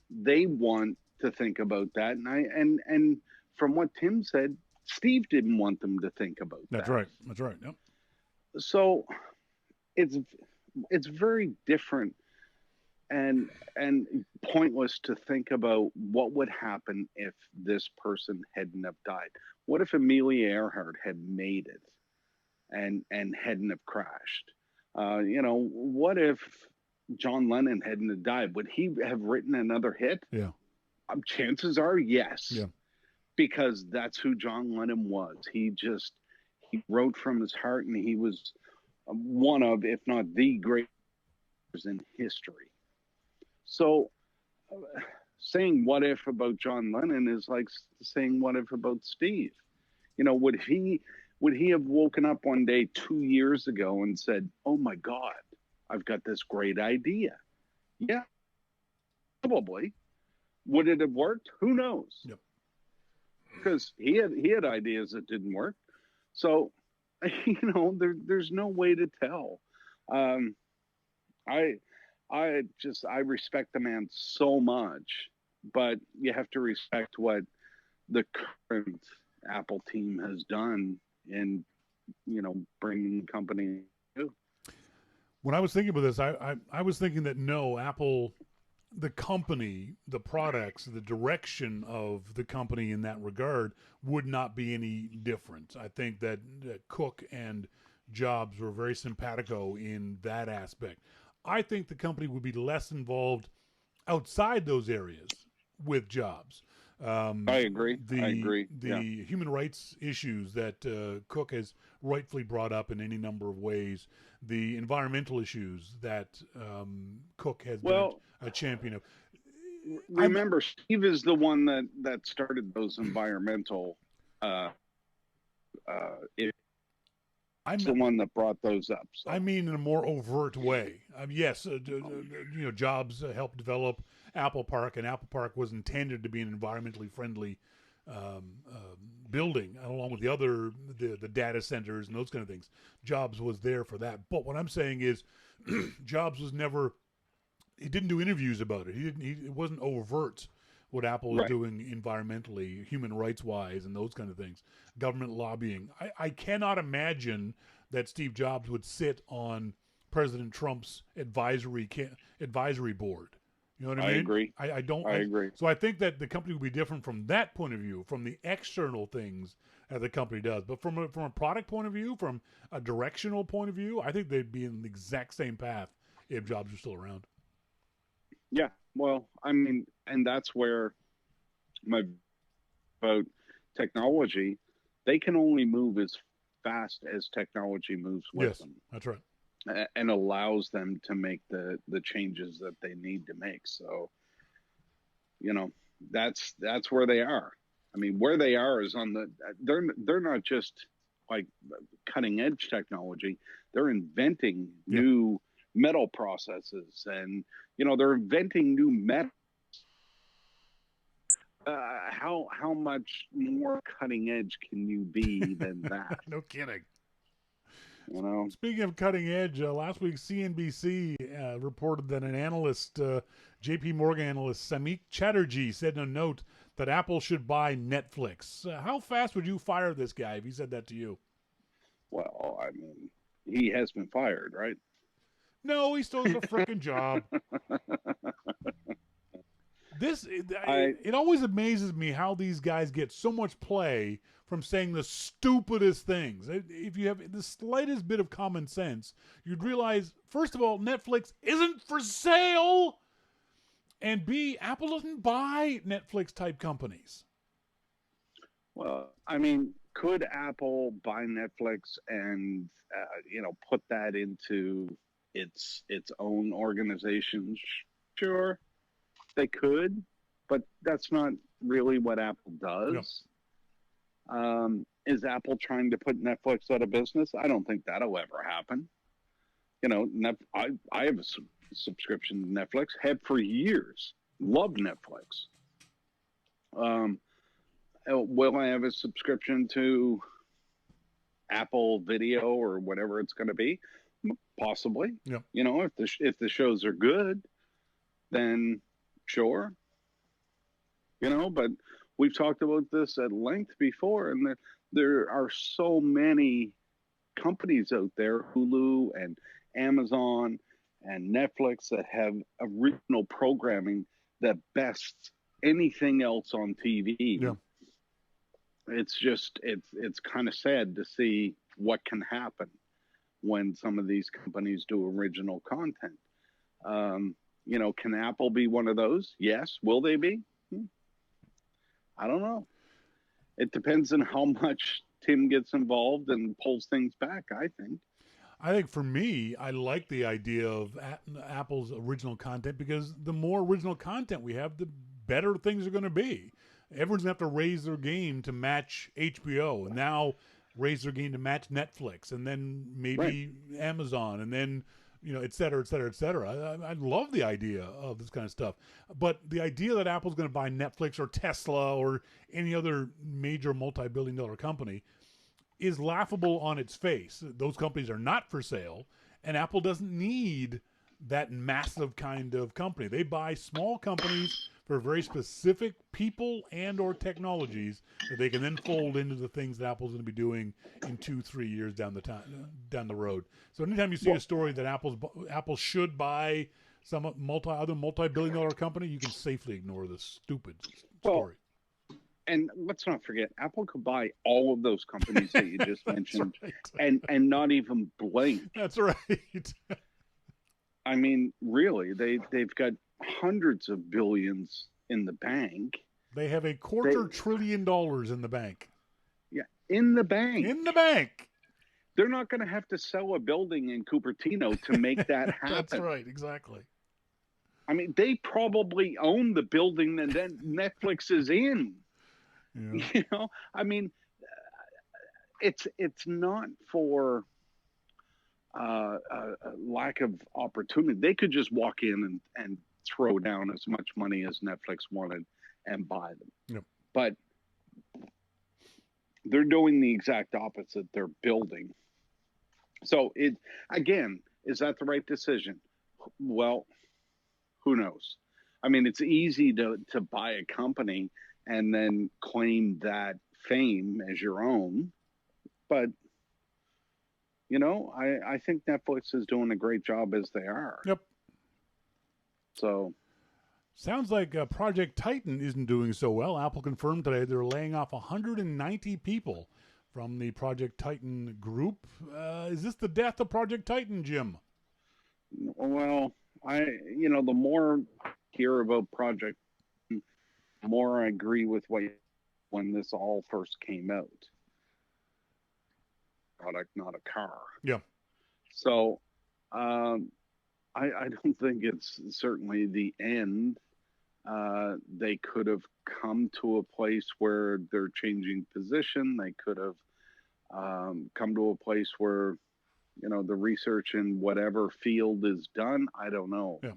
they want to think about that. And from what Tim said, Steve didn't want them to think about That's that. right. That's right. Yep. So it's it's very different and pointless to think about what would happen if this person hadn't have died. What if Amelia Earhart had made it and hadn't have crashed? What if John Lennon hadn't have died? Would he have written another hit? Yeah. Chances are yes, Yeah. because that's who John Lennon was. He wrote from his heart, and he was one of, if not the greatest in history. So, saying "what if" about John Lennon is like saying "what if" about Steve. Would he have woken up one day 2 years ago and said, "Oh my God, I've got this great idea"? Yeah, probably. Would it have worked? Who knows? Yep. Because he had ideas that didn't work. So, there's no way to tell. Um, I I respect the man so much, but you have to respect what the current Apple team has done in bringing the company to. When I was thinking about this, I was thinking that no, Apple, the company, the products, the direction of the company in that regard would not be any different. I think that Cook and Jobs were very simpatico in that aspect. I think the company would be less involved outside those areas with Jobs. I agree. I agree. The Yeah. human rights issues that Cook has rightfully brought up in any number of ways, the environmental issues that Cook has been Well, a champion of. remember, Steve is the one that started those environmental. It's the one that brought those up. So. I mean, in a more overt way. Yes, Jobs helped develop Apple Park, and Apple Park was intended to be an environmentally friendly building, along with the data centers and those kind of things. Jobs was there for that. But what I'm saying is, Jobs was never. He didn't do interviews about it. It wasn't overt what Apple was doing environmentally, human rights wise, and those kind of things. Government lobbying. I cannot imagine that Steve Jobs would sit on President Trump's advisory board. You know what I mean? I agree. I don't. I agree. So I think that the company would be different from that point of view, from the external things that the company does. But from a product point of view, from a directional point of view, I think they'd be in the exact same path if Jobs were still around. Yeah. Well, I mean, and that's where about technology, they can only move as fast as technology moves with them. That's right. and allows them to make the changes that they need to make. So, you know, that's where they are. I mean, where they are is on the they're not just like cutting edge technology. They're inventing Yeah. new metal processes, and you know, they're inventing new metal. How much more cutting edge can you be than that? No kidding. You know. Speaking of cutting edge, last week CNBC reported that an analyst, JP Morgan analyst Samik Chatterjee, said in a note that Apple should buy Netflix. How fast would you fire this guy if he said that to you? Well, I mean, he has been fired, right? No, he still has a frickin' job. It always amazes me how these guys get so much play from saying the stupidest things. If you have the slightest bit of common sense, you'd realize, first of all, Netflix isn't for sale, and B, Apple doesn't buy Netflix type companies. Well, I mean, could Apple buy Netflix and you know, put that into its own organization? Sure, they could, but that's not really what Apple does. Is Apple trying to put Netflix out of business? I don't think that'll ever happen. You know, I have a subscription to Netflix, have for years, loved Netflix. Will I have a subscription to Apple Video or whatever it's going to be? Possibly. Yeah. You know, if the shows are good, then sure. You know, but we've talked about this at length before, and there are so many companies out there, Hulu and Amazon and Netflix, that have original programming that bests anything else on TV. Yeah. It's just it's kind of sad to see what can happen when some of these companies do original content. You know, can Apple be one of those? Yes. Will they be? I don't know. It depends on how much Tim gets involved and pulls things back, I think. I think for me, I like the idea of Apple's original content, because the more original content we have, the better things are going to be. Everyone's going to have to raise their game to match HBO, and now raise their game to match Netflix, and then maybe Amazon, and then, you know, et cetera, et cetera, et cetera. I love the idea of this kind of stuff. But the idea that Apple's going to buy Netflix or Tesla or any other major multi-billion-dollar company is laughable on its face. Those companies are not for sale, and Apple doesn't need that massive kind of company. They buy small companies for very specific people and or technologies that they can then fold into the things that Apple's going to be doing in 2-3 years down the road. So anytime you see a story that Apple should buy some other multi-billion-dollar company, you can safely ignore this stupid story. And let's not forget, Apple could buy all of those companies that you just mentioned, right. and not even blink. That's right. I mean, really, they've got hundreds of billions in the bank. They have a $250 billion in the bank. Yeah, in the bank. In the bank. They're not going to have to sell a building in Cupertino to make that happen. That's right, exactly. I mean, they probably own the building that Netflix is in. Yeah. You know, I mean, it's not for a lack of opportunity. They could just walk in and throw down as much money as Netflix wanted and buy them. Yep. But they're doing the exact opposite. They're building. So again, is that the right decision? Well, who knows? I mean, it's easy to buy a company and then claim that fame as your own. But, you know, I think Netflix is doing a great job as they are. Yep. So. Sounds like Project Titan isn't doing so well. Apple confirmed today they're laying off 190 people from the Project Titan group. Is this the death of Project Titan, Jim? Well, the more I hear about Project, the more I agree with when this all first came out. Product, not a car. Yeah. So Um, I don't think it's certainly the end. They could have come to a place where they're changing position. They could have come to a place where, the research in whatever field is done. I don't know. Yeah.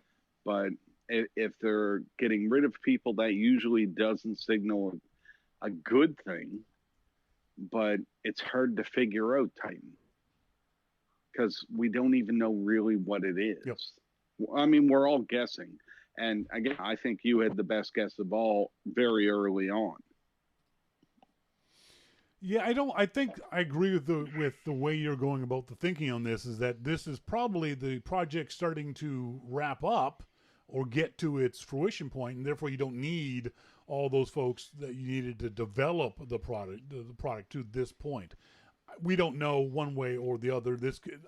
But if they're getting rid of people, that usually doesn't signal a good thing. But it's hard to figure out Titan because we don't even know really what it is. Yep. I mean, we're all guessing. And again, I think you had the best guess of all very early on. Yeah, I think I agree with the way you're going about the thinking on this. Is that this is probably the project starting to wrap up or get to its fruition point, and therefore you don't need all those folks that you needed to develop the product to this point. We don't know one way or the other.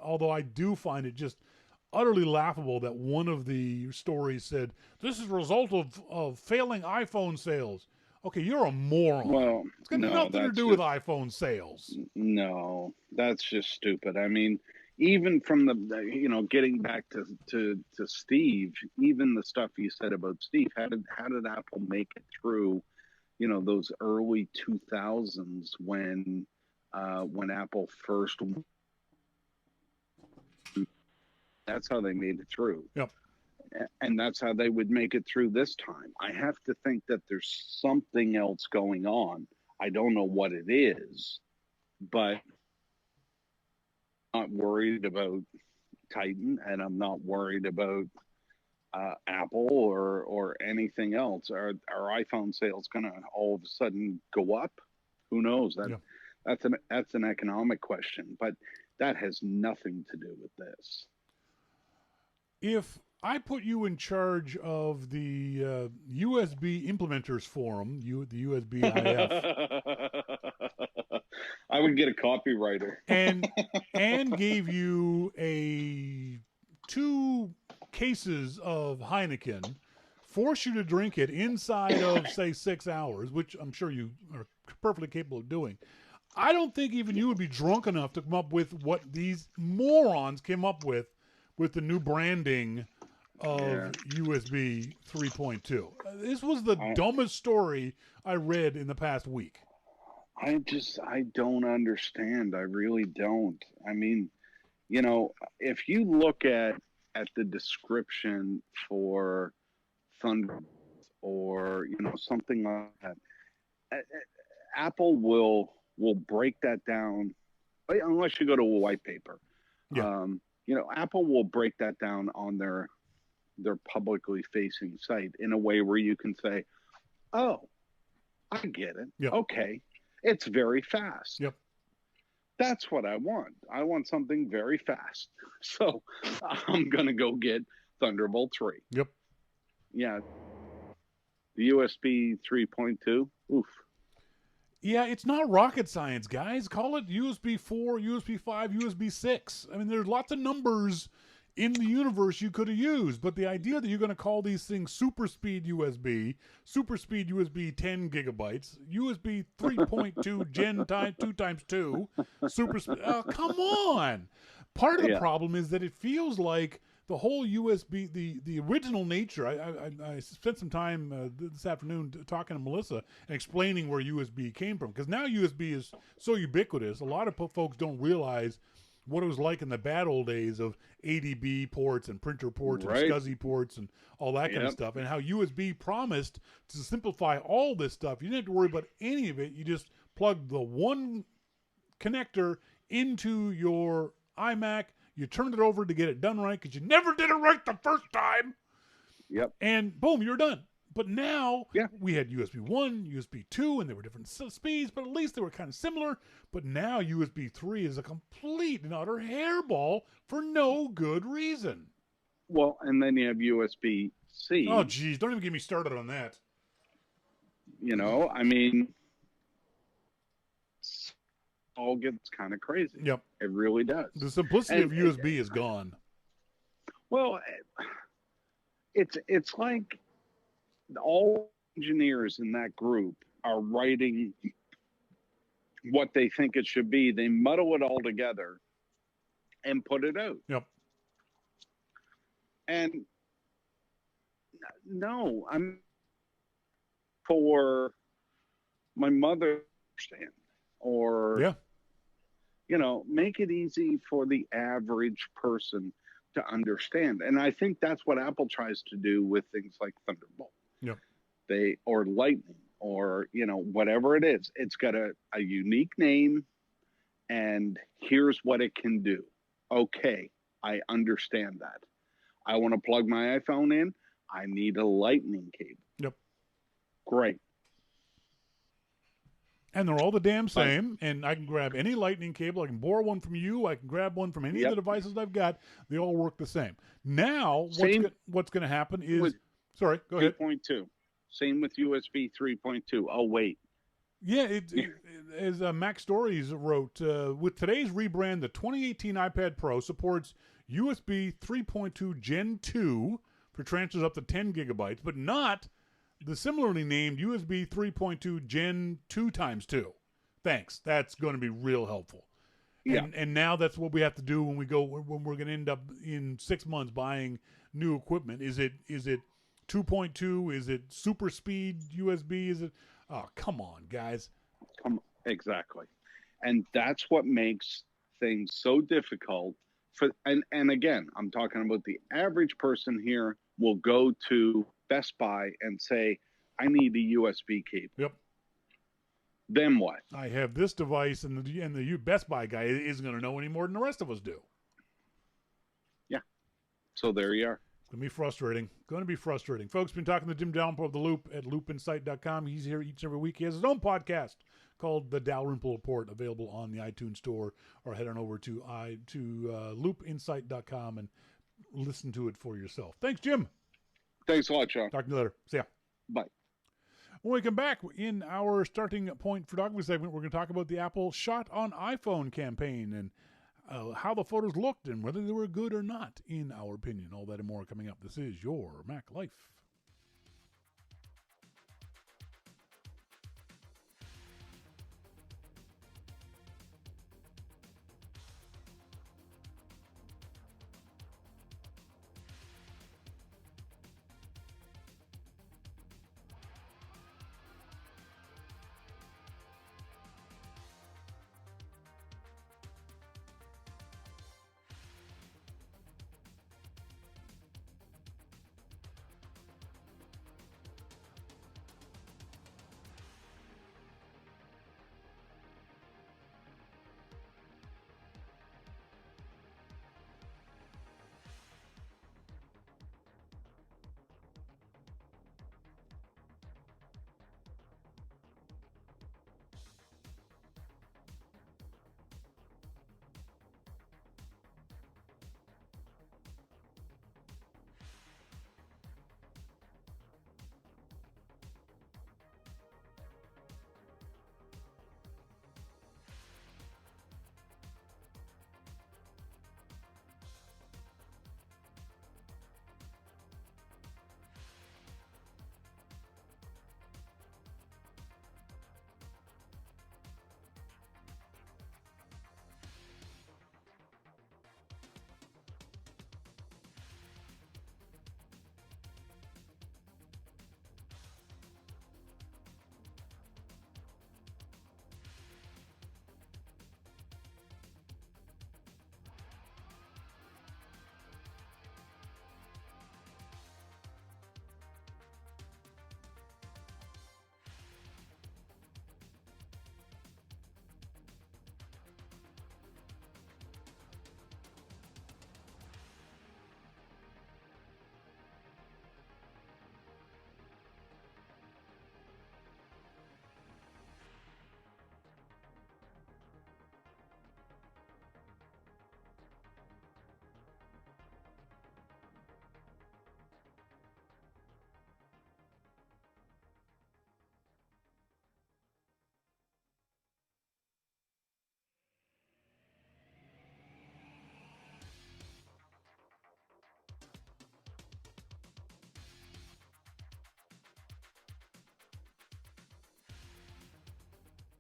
Although I do find it just utterly laughable that one of the stories said this is a result of failing iPhone sales. Okay, you're a moron. Well, It's got nothing to do with iPhone sales. No, that's just stupid. I mean, even from getting back to Steve, even the stuff you said about Steve, how did Apple make it through, those early 2000s when Apple first, that's how they made it through. Yep. And that's how they would make it through this time. I have to think that there's something else going on. I don't know what it is, but I'm not worried about Titan, and I'm not worried about Apple or anything else. Are iPhone sales going to all of a sudden go up? Who knows? That's an economic question, but that has nothing to do with this. If I put you in charge of the USB implementers forum, the USB IF, I would get a copywriter, and gave you 2 cases of Heineken, force you to drink it inside of say 6 hours, which I'm sure you are perfectly capable of doing. I don't think even you would be drunk enough to come up with what these morons came up with the new branding of USB 3.2. This was the dumbest story I read in the past week. I don't understand. I really don't. I mean, if you look at the description for Thunder or, something like that, Apple will break that down unless you go to a white paper. Yeah. Apple will break that down on their publicly facing site in a way where you can say, oh, I get it. Yep. Okay. It's very fast. Yep. That's what I want. I want something very fast. So I'm going to go get Thunderbolt 3. Yep. Yeah. The USB 3.2. Oof. Yeah, it's not rocket science, guys. Call it USB 4, USB 5, USB 6. I mean, there's lots of numbers in the universe you could have used, but the idea that you're going to call these things super speed USB 10 gigabytes, USB 3.2 Gen 2 times 2, super speed. Oh, come on. Part of the problem is that it feels like the whole USB, the original nature. I spent some time this afternoon talking to Melissa and explaining where USB came from, because now USB is so ubiquitous. A lot of folks don't realize what it was like in the bad old days of ADB ports and printer ports and SCSI ports and all that kind of stuff, and how USB promised to simplify all this stuff. You didn't have to worry about any of it. You just plugged the one connector into your iMac. You turned it over to get it done right because you never did it right the first time. Yep. And boom, you're done. But now we had USB 1, USB 2, and they were different speeds, but at least they were kind of similar. But now USB 3 is a complete and utter hairball for no good reason. Well, and then you have USB-C. Oh, geez. Don't even get me started on that. I mean, all gets kind of crazy. Yep. It really does. The simplicity of USB is gone. Well, it's like all engineers in that group are writing what they think it should be. They muddle it all together and put it out. Yep. And no, I'm for my mother to understand, or Yeah. make it easy for the average person to understand. And I think that's what Apple tries to do with things like Thunderbolt. Yep. Or Lightning, or whatever it is. It's got a unique name, and here's what it can do. Okay, I understand that. I want to plug my iPhone in. I need a Lightning cable. Yep. Great. And they're all the damn But same, and I can grab any lightning cable. I can borrow one from you. I can grab one from any of Yep. the devices I've got. They all work the same. Now, Same what's going to happen is... with Sorry, go ahead. 3.2. Same with USB 3.2. Oh, wait. Yeah, as Mac Stories wrote, with today's rebrand, the 2018 iPad Pro supports USB 3.2 Gen 2 for transfers up to 10 gigabytes, but not the similarly named USB 3.2 Gen 2 times 2. Thanks. That's going to be real helpful. Yeah. And now that's what we have to do when we're going to end up in 6 months buying new equipment. Is it 2.2? Is it super speed USB? Is it... Oh, come on, guys. Exactly. And that's what makes things so difficult and again, I'm talking about the average person here will go to Best Buy and say, I need a USB cable. Yep. Then what? I have this device, and the Best Buy guy isn't going to know any more than the rest of us do. Yeah. So there you are. It's going to be frustrating. Going to be frustrating. Folks, been talking to Jim Dalrymple of The Loop at loopinsight.com. He's here each and every week. He has his own podcast called The Dalrymple Report, available on the iTunes Store, or head on over to loopinsight.com and listen to it for yourself. Thanks, Jim. Thanks a lot, Shawn. Talk to you later. See ya. Bye. When we come back, in our starting point photography segment, we're going to talk about the Apple Shot on iPhone campaign and how the photos looked and whether they were good or not, in our opinion. All that and more coming up. This is your Mac Life.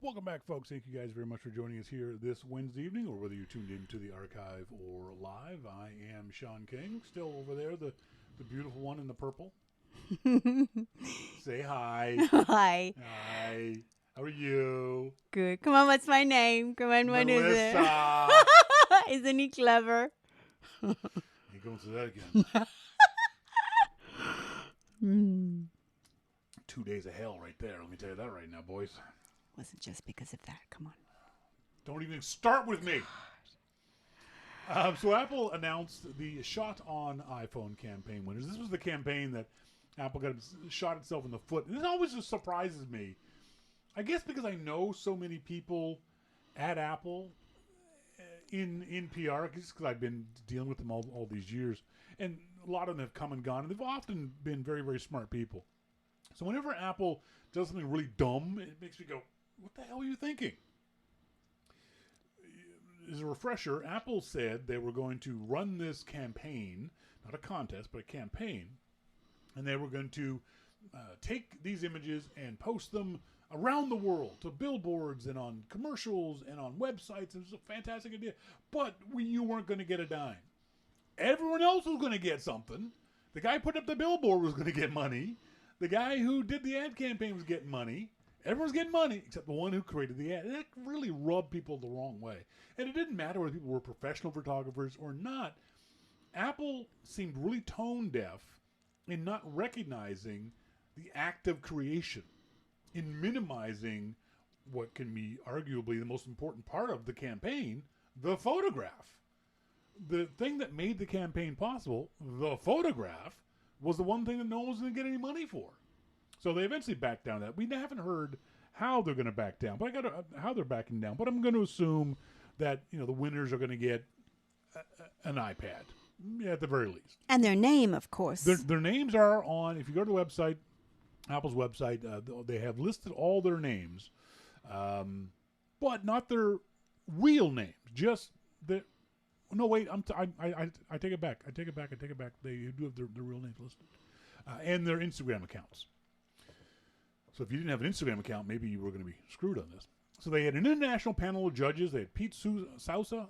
Welcome back, folks. Thank you guys very much for joining us here this Wednesday evening, or whether you tuned in to the archive or live. I am Shawn King, still over there, the beautiful one in the purple. Say hi. Hi. Hi. How are you? Good. Come on, what's my name? Come on, what is it? Melissa. Isn't he clever? He goes to that again. 2 days of hell right there. Let me tell you that right now, boys. Wasn't just because of that. Come on. Don't even start with me. So Apple announced the Shot on iPhone campaign winners. This was the campaign that Apple shot itself in the foot. And this always just surprises me. I guess because I know so many people at Apple in PR, just because I've been dealing with them all these years. And a lot of them have come and gone. And they've often been very, very smart people. So whenever Apple does something really dumb, it makes me go, what the hell are you thinking? As a refresher, Apple said they were going to run this campaign, not a contest, but a campaign, and they were going to take these images and post them around the world to billboards and on commercials and on websites. It was a fantastic idea, but you weren't going to get a dime. Everyone else was going to get something. The guy putting up the billboard was going to get money. The guy who did the ad campaign was getting money. Everyone's getting money except the one who created the ad. And that really rubbed people the wrong way. And it didn't matter whether people were professional photographers or not. Apple seemed really tone deaf in not recognizing the act of creation, in minimizing what can be arguably the most important part of the campaign, the photograph. The thing that made the campaign possible, the photograph, was the one thing that no one was going to get any money for. So they eventually backed down. That we haven't heard how they're going to back down, but how they're backing down. But I'm going to assume that the winners are going to get an iPad, at the very least. And their name, of course. Their names are on. If you go to the website, Apple's website, they have listed all their names, but not their real names. Just the. No, wait. I take it back. I take it back. They do have their real names listed, and their Instagram accounts. So if you didn't have an Instagram account, maybe you were going to be screwed on this. So they had an international panel of judges. They had Pete Sousa,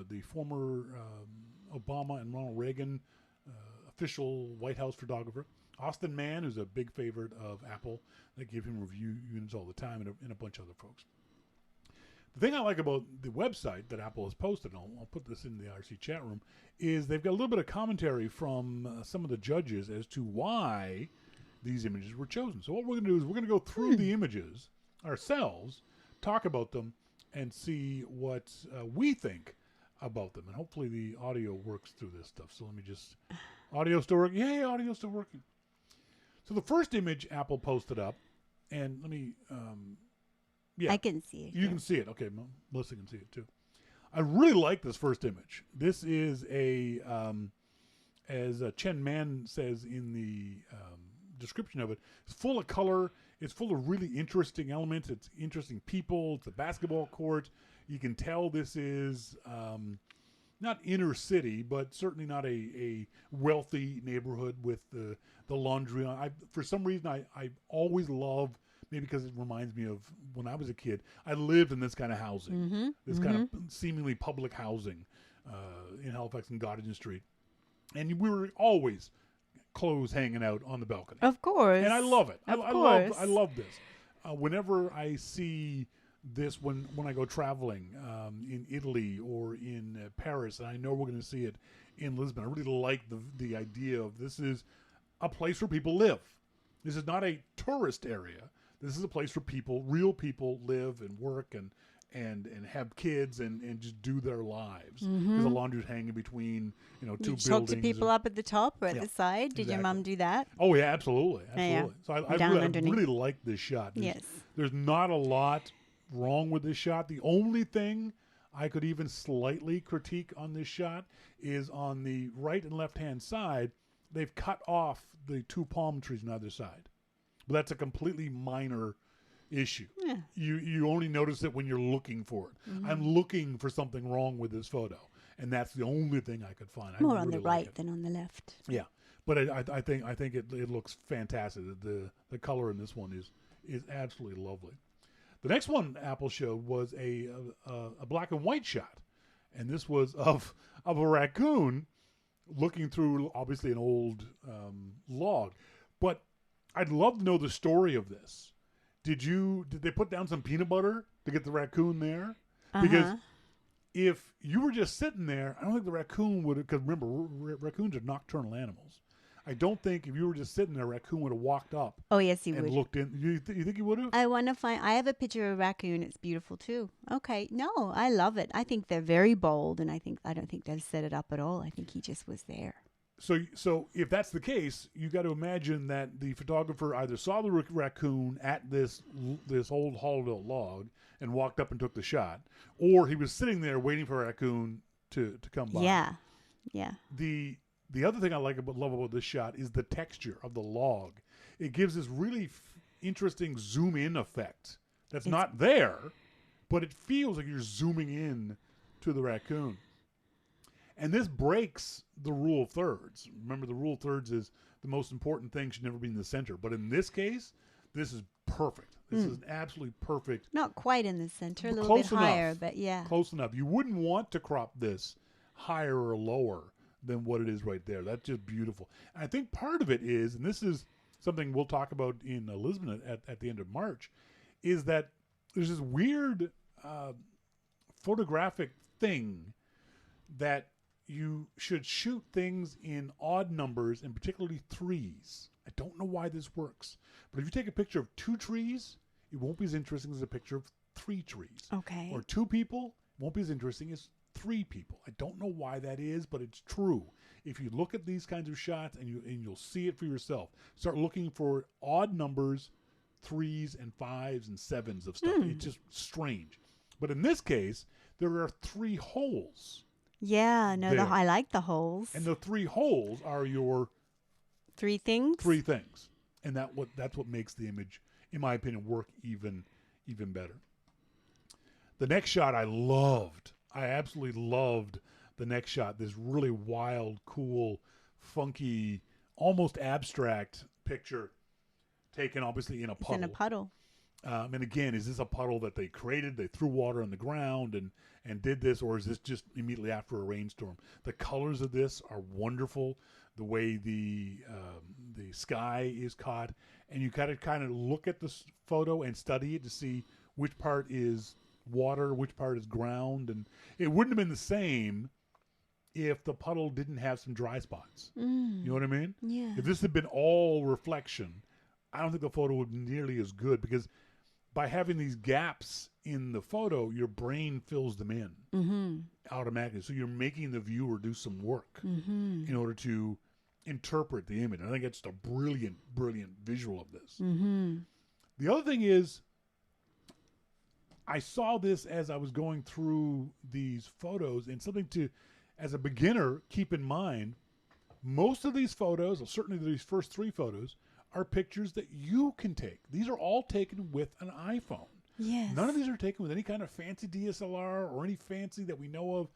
the former Obama and Ronald Reagan official White House photographer. Austin Mann, who's a big favorite of Apple. They give him review units all the time, and a bunch of other folks. The thing I like about the website that Apple has posted, and I'll put this in the IRC chat room, is they've got a little bit of commentary from some of the judges as to why these images were chosen. So what we're going to do is we're going to go through the images ourselves, talk about them, and see what we think about them. And hopefully the audio works through this stuff. So let me just... Audio still working? Yay, audio's still working. So the first image Apple posted up, and let me... yeah, I can see it. You can see it. Okay, Melissa can see it too. I really like this first image. This is as Chen Man says in the description of it, it's full of color. It's full of really interesting elements. It's interesting people. It's a basketball court. You can tell this is not inner city, but certainly not a wealthy neighborhood with the laundry on. For some reason, I always love, maybe because it reminds me of when I was a kid, I lived in this kind of housing, kind of seemingly public housing in Halifax and Gottingen Street. And we were always clothes hanging out on the balcony. Of course. And I love it. I love this. Whenever I see this, when I go traveling in Italy or in Paris, and I know we're going to see it in Lisbon, I really like the idea of this is a place where people live. This is not a tourist area. This is a place where real people live and work and have kids and just do their lives. Because the laundry's hanging between, two buildings. Talk to people up at the top or at the side. Did your mom do that? Oh yeah, absolutely. Yeah. So I really like this shot. There's not a lot wrong with this shot. The only thing I could even slightly critique on this shot is on the right and left hand side, they've cut off the two palm trees on either side. But that's a completely minor issue. Yeah. You only notice it when you're looking for it. I'm looking for something wrong with this photo, and that's the only thing I could find. More on the right than on the left. Yeah, but I think it looks fantastic. The color in this one is absolutely lovely. The next one Apple showed was a black and white shot, and this was of a raccoon looking through obviously an old log. But I'd love to know the story of this. Did they put down some peanut butter to get the raccoon there? Because if you were just sitting there, I don't think the raccoon would have, because remember, raccoons are nocturnal animals. I don't think if you were just sitting there, a raccoon would have walked up. Oh, yes, he and would. Looked in. You think he would have? I want to find. I have a picture of a raccoon. It's beautiful too. Okay, no, I love it. I think they're very bold, and I don't think they've set it up at all. I think he just was there. So if that's the case, you got to imagine that the photographer either saw the raccoon at this old hollowed log and walked up and took the shot, or he was sitting there waiting for a raccoon to come by. Yeah, yeah. The other thing I love about this shot is the texture of the log. It gives this really interesting zoom in effect that's not there, but it feels like you're zooming in to the raccoon. And this breaks the rule of thirds. Remember, the rule of thirds is the most important thing should never be in the center. But in this case, this is perfect. This is an absolutely perfect. Not quite in the center, a little bit higher, but yeah. Close enough. You wouldn't want to crop this higher or lower than what it is right there. That's just beautiful. And I think part of it is, and this is something we'll talk about in Lisbon at the end of March, is that there's this weird photographic thing that you should shoot things in odd numbers, and particularly threes. I don't know why this works, but if you take a picture of 2 trees, it won't be as interesting as a picture of 3 trees. Okay. Or 2 people, it won't be as interesting as 3 people. I don't know why that is, but it's true. If you look at these kinds of shots and you'll see it for yourself, start looking for odd numbers, 3s and 5s and 7s of stuff. It's just strange. But in this case, there are 3 holes. Yeah, no, I like the holes. And the 3 holes are your 3 things. 3 things, and that's what makes the image, in my opinion, work even better. The next shot I loved. I absolutely loved the next shot. This really wild, cool, funky, almost abstract picture taken obviously in a puddle. It's in a puddle. And again, is this a puddle that they created? They threw water on the ground and did this, or is this just immediately after a rainstorm? The colors of this are wonderful. The way the sky is caught, and you gotta kind of look at this photo and study it to see which part is water, which part is ground, and it wouldn't have been the same if the puddle didn't have some dry spots. You know what I mean? Yeah. If this had been all reflection, I don't think the photo would be nearly as good, because by having these gaps in the photo, your brain fills them in automatically. So you're making the viewer do some work in order to interpret the image. I think it's a brilliant, brilliant visual of this. The other thing is, I saw this as I was going through these photos, and something to, as a beginner, keep in mind. Most of these photos, or certainly these first 3 photos, are pictures that you can take. These are all taken with an iPhone. Yes. None of these are taken with any kind of fancy DSLR or any fancy that we know of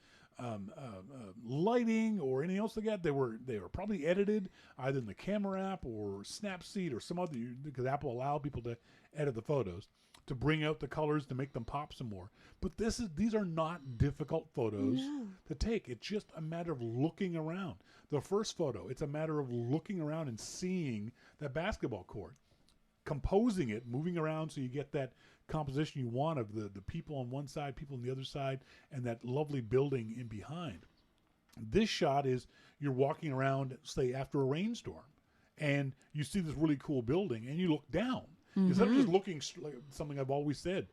lighting or anything else like that. They were probably edited either in the camera app or Snapseed or some other, because Apple allowed people to edit the photos to bring out the colors to make them pop some more. But these are not difficult photos to take. It's just a matter of looking around. The first photo, it's a matter of looking around and seeing that basketball court, composing it, moving around so you get that composition you want of the people on one side, people on the other side, and that lovely building in behind. This shot is you're walking around, say, after a rainstorm, and you see this really cool building, and you look down. Instead of just looking, like something I've always said,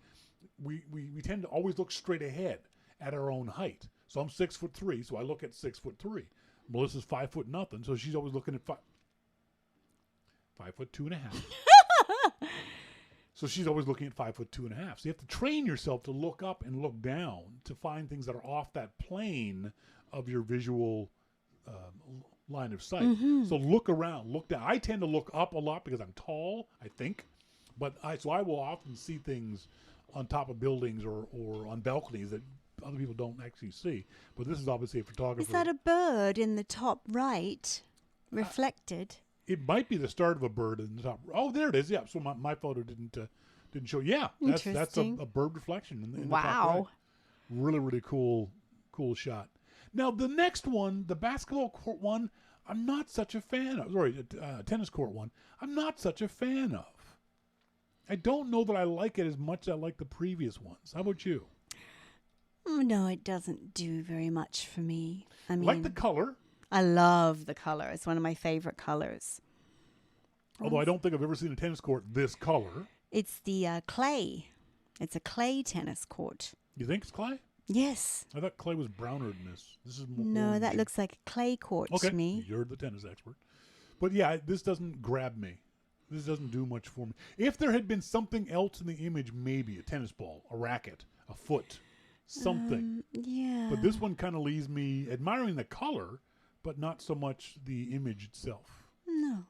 we tend to always look straight ahead at our own height. So I'm 6'3", so I look at 6'3". Melissa's 5' nothing, so she's always looking at 5'2.5". So she's always looking at 5'2.5". So you have to train yourself to look up and look down to find things that are off that plane of your visual line of sight. So look around, look down. I tend to look up a lot because I'm tall, I think. But I will often see things on top of buildings or on balconies that other people don't actually see. But this is obviously a photographer. Is that a bird in the top right, reflected? It might be the start of a bird in the top. Oh, there it is. Yeah. So my photo didn't didn't show. Yeah, that's a Interesting. bird reflection in the top Wow. right. Really, really cool shot. Now the next one, the basketball court one, I'm not such a fan of. Sorry, tennis court one, I'm not such a fan of. I don't know that I like it as much as I like the previous ones. How about you? No, it doesn't do very much for me. I mean, Like the color, I love the color. It's one of my favorite colors. although I don't think I've ever seen a tennis court this color. It's the clay. It's a clay tennis court. You think it's clay? Yes. I thought clay was browner than this. This is more No, that orangey. looks like a clay court Okay, to me. you're the tennis expert. But yeah, this doesn't grab me. This doesn't do much for me. If there had been something else in the image, maybe a tennis ball, a racket, a foot, something. Yeah. But this one kind of leaves me admiring the color, but not so much the image itself. No.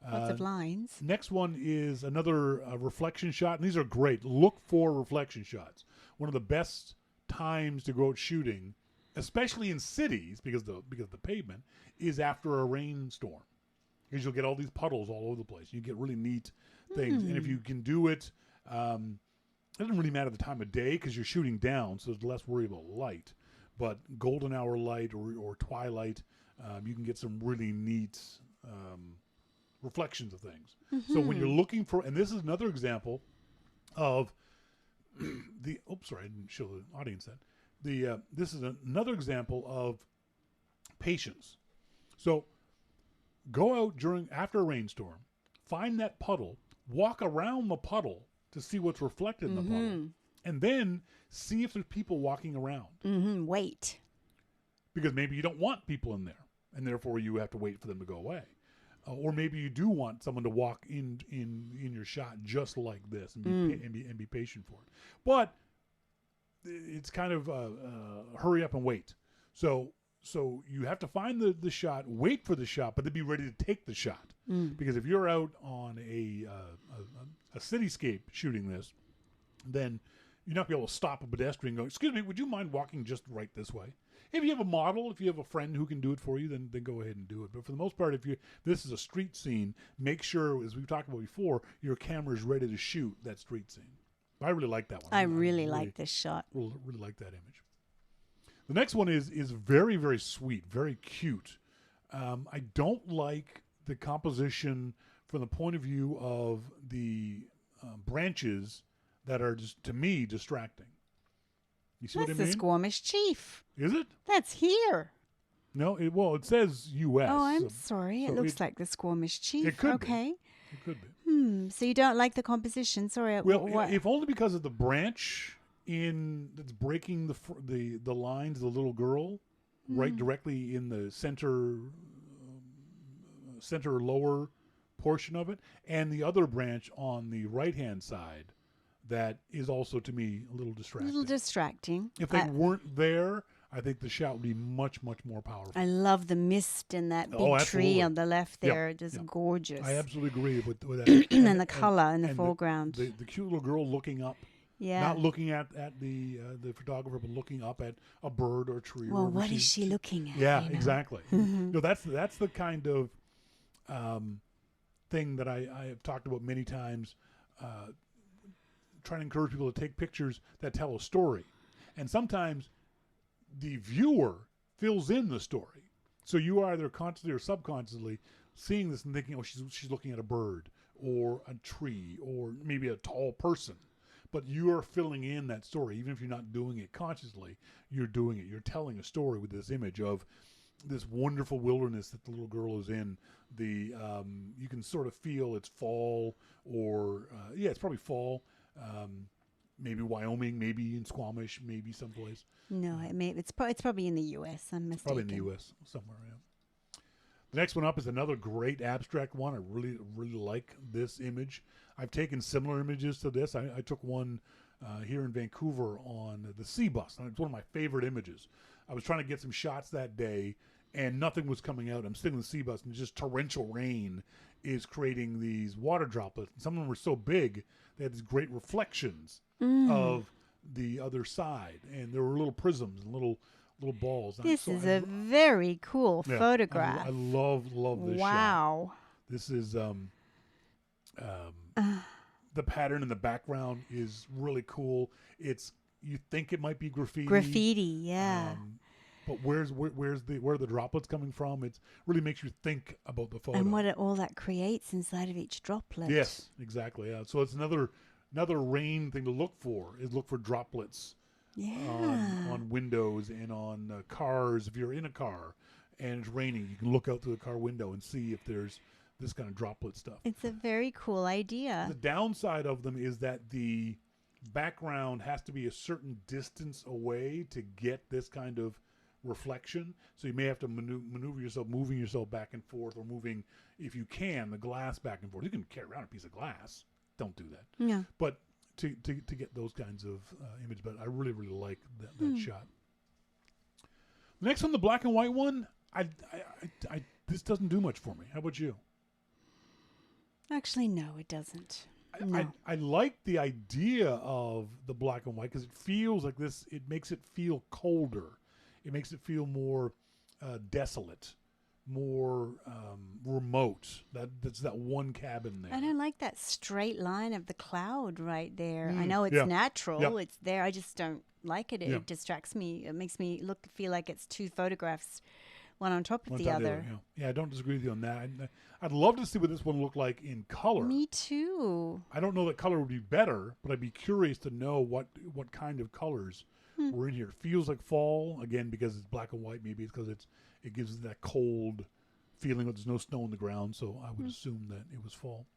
Lots of lines. Next one is another reflection shot, and these are great. Look for reflection shots. One of the best times to go out shooting, especially in cities because the pavement, is after a rainstorm, because you'll get all these puddles all over the place. You get really neat things, and if you can do it, it doesn't really matter the time of day because you're shooting down, so there's less worry about light. But golden hour light or twilight, you can get some really neat reflections of things. So when you're looking for, and this is another example of the, oops, sorry, I didn't show the audience that. This is another example of patience. So go out after a rainstorm, find that puddle, walk around the puddle to see what's reflected in the puddle, and then see if there's people walking around. Wait. Because maybe you don't want people in there, and therefore you have to wait for them to go away. Or maybe you do want someone to walk in your shot just like this and be patient for it. But it's kind of hurry up and wait. So you have to find the shot, wait for the shot, but then be ready to take the shot. Because if you're out on a cityscape shooting this, then you're not going to be able to stop a pedestrian and go, excuse me, would you mind walking just right this way? If you have a model, if you have a friend who can do it for you, then go ahead and do it. But for the most part, this is a street scene, make sure, as we've talked about before, your camera is ready to shoot that street scene. I really like that one. I really like this shot. Really like that image. The next one is very, very sweet, very cute. I don't like the composition from the point of view of the branches that are, just to me, distracting. You see That's what I mean? the Squamish Chief. Is it? That's here. No, it says U.S. Oh, I'm sorry. It looks like the Squamish Chief. It could be. Okay. It could be. So you don't like the composition? Sorry. Well, what? if only because of the branch that's breaking the lines of the little girl right directly in the center lower portion of it, and the other branch on the right-hand side that is also, to me, a little distracting. If they weren't there, I think the shot would be much, much more powerful. I love the mist in that big tree on the left there. Just gorgeous. I absolutely agree with that. and the color in the foreground. The cute little girl looking up. Yeah. Not looking at the photographer, but looking up at a bird or a tree. Well, what is she looking at? Yeah, exactly. No, that's the kind of thing that I have talked about many times. Trying to encourage people to take pictures that tell a story, and sometimes the viewer fills in the story. So you are either consciously or subconsciously seeing this and thinking, "Oh, she's looking at a bird or a tree or maybe a tall person." But you are filling in that story, even if you're not doing it consciously. You're doing it. You're telling a story with this image of this wonderful wilderness that the little girl is in. You can sort of feel it's fall, or it's probably fall. Maybe Wyoming, maybe in Squamish, maybe someplace. No, it's probably in the U.S. I'm mistaken. Probably in the U.S. somewhere. Yeah. The next one up is another great abstract one. I really, really like this image. I've taken similar images to this. I took one here in Vancouver on the sea bus. And it's one of my favorite images. I was trying to get some shots that day, and nothing was coming out. I'm sitting in the sea bus, and just torrential rain is creating these water droplets. And some of them were so big, they had these great reflections of the other side. And there were little prisms and little balls. This is a very cool photograph. I love this shot. Wow. This is The pattern in the background is really cool. You think it might be graffiti. Graffiti, yeah. But where are the droplets coming from? It really makes you think about the photo. And what all that creates inside of each droplet. Yes, exactly. Yeah. So it's another rain thing to look for. Is look for droplets on windows and on cars. If you're in a car and it's raining, you can look out through the car window and see if there's this kind of droplet stuff. It's a very cool idea. The downside of them is that the background has to be a certain distance away to get this kind of reflection. So you may have to maneuver yourself, moving yourself back and forth, or moving, if you can, the glass back and forth. You can carry around a piece of glass. Don't do that. Yeah. But to get those kinds of images, but I really, really like that shot. The next one, the black and white one, I this doesn't do much for me. How about you? Actually, no, it doesn't. No. I like the idea of the black and white because it feels like this. It makes it feel colder. It makes it feel more desolate, more remote. That's that one cabin there. I don't like that straight line of the cloud right there. I know it's natural. Yep. It's there. I just don't like it. It distracts me. It makes me feel like it's two photographs, one on top of the other. Yeah, I don't disagree with you on that. I'd love to see what this one looked like in color. Me too. I don't know that color would be better, but I'd be curious to know what kind of colors were in here. It feels like fall, again, because it's black and white. Maybe it's because it gives that cold feeling that there's no snow on the ground, so I would assume that it was fall.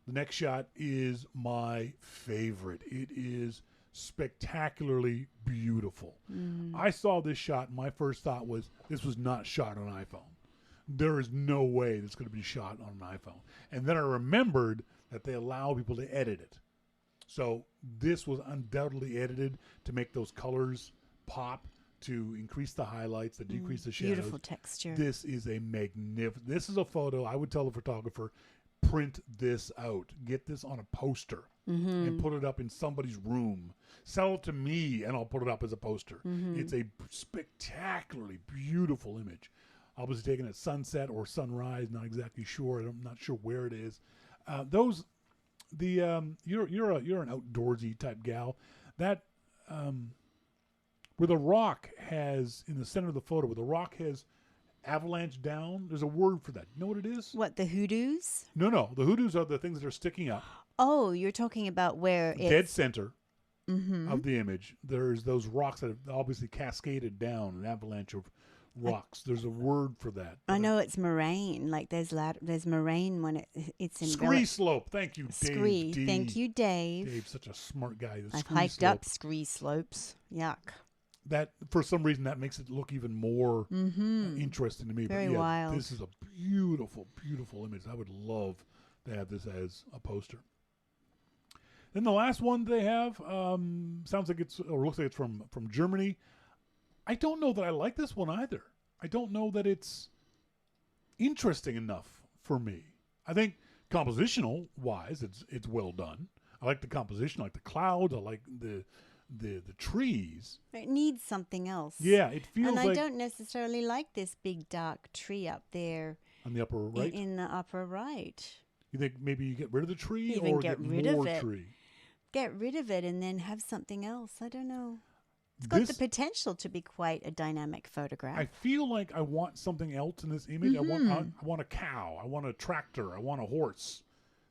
The next shot is my favorite. It is spectacularly beautiful. I saw this shot, and my first thought was, this was not shot on an iPhone. There is no way that's going to be shot on an iPhone. And then I remembered that they allow people to edit it. So this was undoubtedly edited to make those colors pop, to increase the highlights, to decrease the shadows. Beautiful texture. This is a magnificent. This is a photo. I would tell the photographer, print this out. Get this on a poster and put it up in somebody's room. Sell it to me, and I'll put it up as a poster. It's a spectacularly beautiful image. Obviously taken at sunset or sunrise. Not exactly sure. I'm not sure where it is. You're an outdoorsy type gal. That where the rock has in the center of the photo, where the rock has avalanche down. There's a word for that. You know what it is? What, the hoodoos? No. The hoodoos are the things that are sticking up. Oh, you're talking about where it's dead center of the image. There's those rocks that have obviously cascaded down, an avalanche of rocks. There's a word for that. I know it's moraine. Like there's moraine when it's in scree slope. Thank you, Dave. Scree. Thank you, Dave. Dave's such a smart guy. I've hiked up scree slopes. Yuck. That for some reason that makes it look even more interesting to me. Very wild. This is a beautiful, beautiful image. I would love to have this as a poster. Then the last one they have sounds like looks like it's from Germany. I don't know that I like this one either. I don't know that it's interesting enough for me. I think compositional wise, it's well done. I like the composition. I like the clouds. I like the trees. It needs something else. Yeah, it feels and like... And I don't necessarily like this big dark tree up there. On the upper right? In the upper right. You think maybe you get rid of the tree Even or get rid more of it. tree? Get rid of it and then have something else. I don't know. It's got the potential to be quite a dynamic photograph. I feel like I want something else in this image. I want a cow. I want a tractor. I want a horse.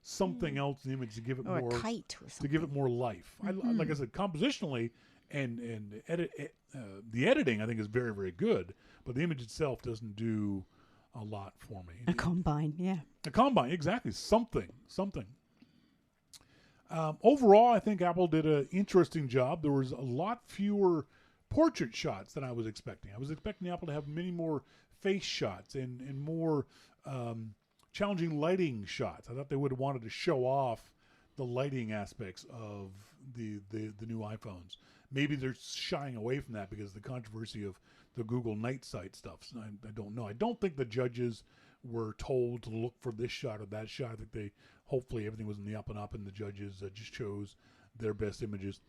Something else in the image to give it or more a kite or something. To give it more life. Like I said, compositionally and the editing I think is very, very good, but the image itself doesn't do a lot for me. A combine, yeah. A combine, exactly. Something. Overall, I think Apple did an interesting job. There was a lot fewer portrait shots than I was expecting. I was expecting Apple to have many more face shots and more challenging lighting shots. I thought they would have wanted to show off the lighting aspects of the new iPhones. Maybe they're shying away from that because of the controversy of the Google Night Sight stuff. So I don't know. I don't think the judges were told to look for this shot or that shot. I think hopefully everything was in the up and up, and the judges just chose their best images.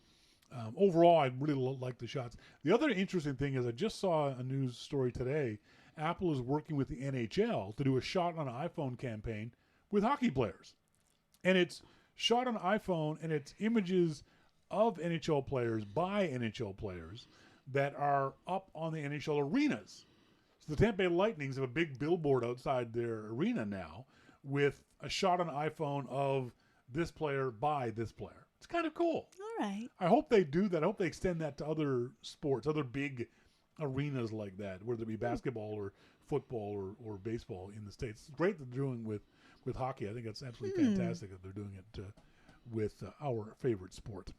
Overall, I really like the shots. The other interesting thing is I just saw a news story today. Apple is working with the NHL to do a shot on an iPhone campaign with hockey players. And it's shot on iPhone, and it's images of NHL players by NHL players that are up on the NHL arenas. So the Tampa Bay Lightnings have a big billboard outside their arena now with a shot on iPhone of this player by this player. It's kind of cool. All right. I hope they do that. I hope they extend that to other sports, other big arenas like that, whether it be basketball or football or baseball in the States. It's great that they're doing with hockey. I think that's absolutely fantastic that they're doing it with our favorite sport.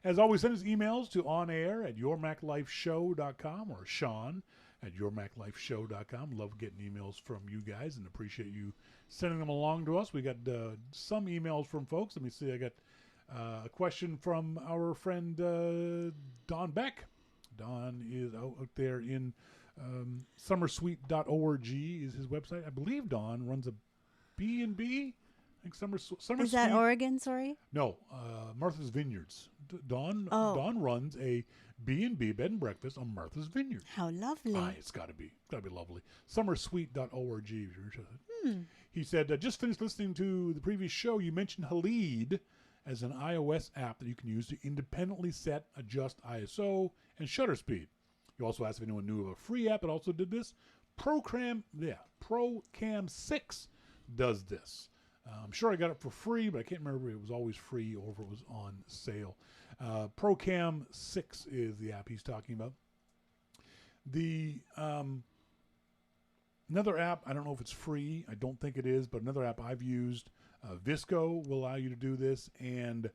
As always, send us emails to onair@yourmaclifeshow.com or Shawn at yourmaclifeshow.com. Love getting emails from you guys and appreciate you sending them along to us. We got some emails from folks. Let me see. I got a question from our friend Don Beck. Don is out there in summersuite.org is his website. I believe Don runs a B&B. I think Summer Is that Oregon, sorry? No, Martha's Vineyards. Don runs a B&B, bed and breakfast on Martha's Vineyard. How lovely. It's got to be lovely. Summersuite.org if you're interested. He said, just finished listening to the previous show. You mentioned Halid as an iOS app that you can use to independently set, adjust ISO and shutter speed. You also asked if anyone knew of a free app that also did this. Procam 6 does this. I'm sure I got it for free, but I can't remember if it was always free or if it was on sale. Procam 6 is the app he's talking about. The another app, I don't know if it's free. I don't think it is, but another app I've used, Visco, will allow you to do this. And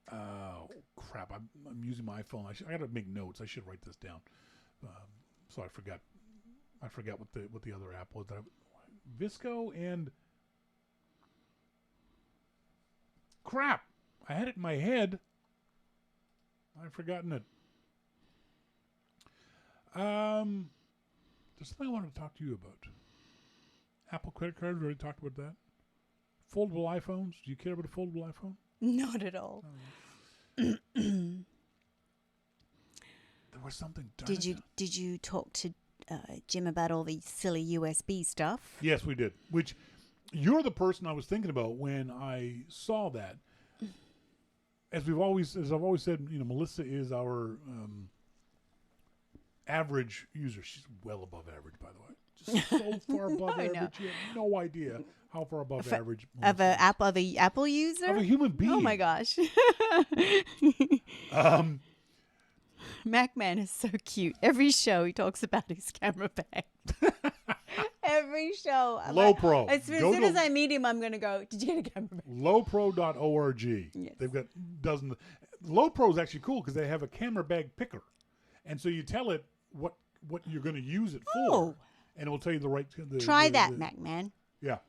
crap, I'm using my phone. I got to make notes. I should write this down. So I forgot what the other app was. Visco and crap. I had it in my head. I've forgotten it. There's something I wanted to talk to you about. Apple credit cards, we already talked about that. Foldable iPhones. Do you care about a foldable iPhone? Not at all. There was something done. Did you talk to Jim about all the silly USB stuff? Yes, we did. Which you're the person I was thinking about when I saw that. As I've always said, Melissa is our average user. She's well above average, by the way. Just so far above average. No. You have no idea how far above average. Of a Apple user? Of a human being. Oh my gosh. MacMan is so cute. Every show he talks about his camera bag. Every show. Lowpro. As soon as I meet him, I'm going to go, did you get a camera bag? Lowpro.org. Yes. They've got dozens. Lowpro is actually cool because they have a camera bag picker. And so you tell it what you're going to use it for. Oh. And it will tell you the right. Try that, MacMan. Yeah.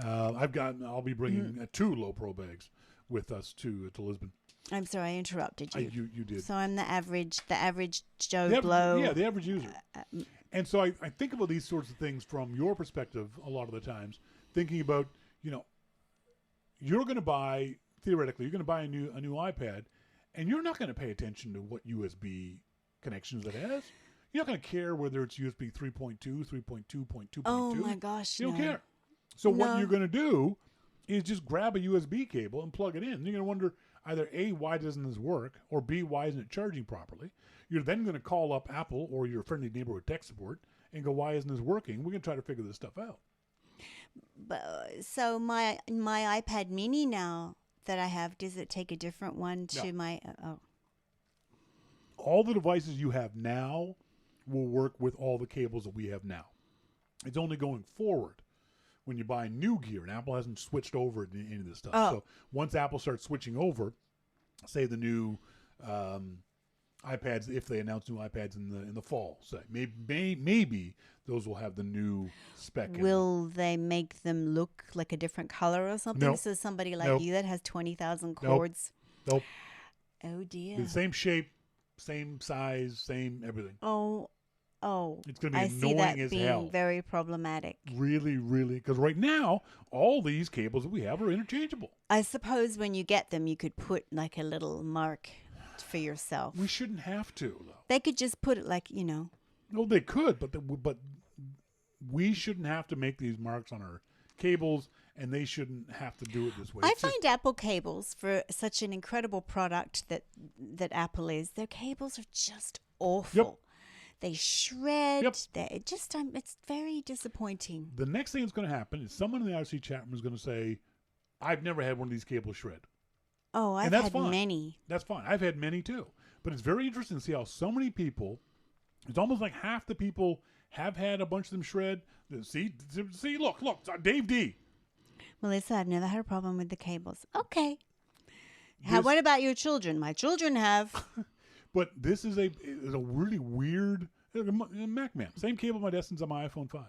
I'll be bringing 2 Lowpro bags with us to Lisbon. I'm sorry, I interrupted you. You did. So I'm the average Joe Blow. Yeah, the average user. And so I think about these sorts of things from your perspective a lot of the times, thinking about, you're going to buy, theoretically, a new iPad, and you're not going to pay attention to what USB connections it has. You're not going to care whether it's USB 3.2, 3.2, 2.2. Oh my gosh, you don't care. So what you're going to do is just grab a USB cable and plug it in. You're going to wonder either A, why doesn't this work, or B, why isn't it charging properly? You're then going to call up Apple or your friendly neighborhood tech support and go, why isn't this working? We're going to try to figure this stuff out. So my iPad mini now that I have, does it take a different one to my... All the devices you have now will work with all the cables that we have now. It's only going forward when you buy new gear, and Apple hasn't switched over to any of this stuff. So once Apple starts switching over, say the new iPads, if they announce new iPads in the fall, say maybe those will have the new spec. Will they make them look like a different color or something? Nope. So somebody like you that has 20,000 cords. Nope. Oh dear. The same shape, same size, same everything. Oh. It's going to be annoying see that as being hell. Very problematic. Really, really, because right now all these cables that we have are interchangeable. I suppose when you get them, you could put like a little mark for yourself. We shouldn't have to, though. They could just put it like, No, they could, but we shouldn't have to make these marks on our cables, and they shouldn't have to do it this way. I It's just- find Apple cables, for such an incredible product that Apple is, their cables are just awful. They shred. Yep. They just it's very disappointing. the next thing that's going to happen is someone in the IRC chat room is going to say, I've never had one of these cables shred. Oh, I've that's had fine. many. That's fine. I've had many too. But it's very interesting to see how so many people, it's almost like half the people have had a bunch of them shred. See, look, Dave D. Melissa, I've never had a problem with the cables. Okay. This- What about your children? My children have. But this is a really weird Mac Man. Same cable my Destin's on my iPhone 5.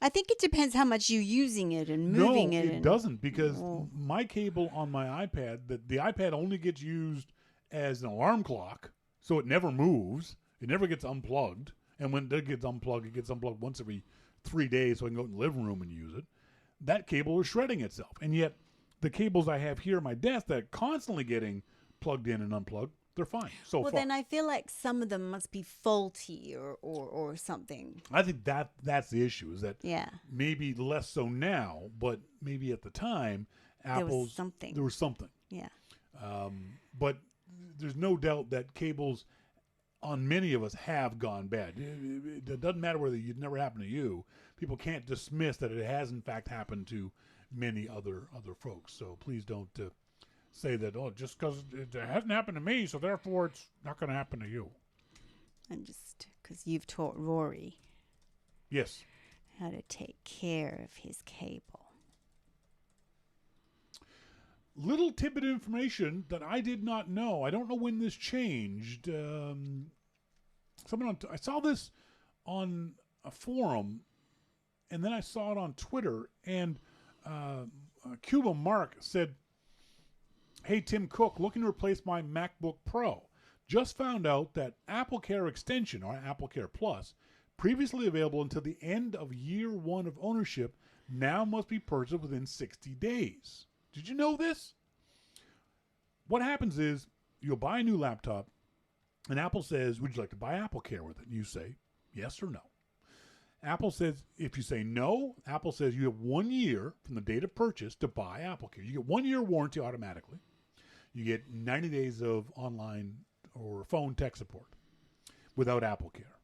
I think it depends how much you're using it and moving no, it. it doesn't, because my cable on my iPad, the iPad only gets used as an alarm clock, so it never moves. It never gets unplugged. And when it gets unplugged once every 3 days so I can go in the living room and use it. That cable is shredding itself. And yet the cables I have here on my desk that are constantly getting plugged in and unplugged, they're fine so Well, far. then I feel like some of them must be faulty or something. I think that's the issue, is that Yeah. maybe less so now, but maybe at the time, There was Apple's something. there was something. Yeah. But there's no doubt that cables on many of us have gone bad. It doesn't matter whether it never happened to you. People can't dismiss that it has in fact happened to many other folks. So please don't say that, just because it hasn't happened to me, so therefore it's not going to happen to you. And just because you've taught Rory Yes. how to take care of his cable. Little tidbit of information that I did not know. I don't know when this changed. I saw this on a forum, and then I saw it on Twitter, and Cuba Mark said, "Hey, Tim Cook, looking to replace my MacBook Pro. Just found out that AppleCare Extension, or AppleCare Plus, previously available until the end of year 1 of ownership, now must be purchased within 60 days. Did you know this? What happens is you'll buy a new laptop, and Apple says, would you like to buy AppleCare with it? And you say yes or no. Apple says, if you say no, Apple says you have 1 year from the date of purchase to buy AppleCare. You get 1 year warranty automatically. You get 90 days of online or phone tech support without AppleCare.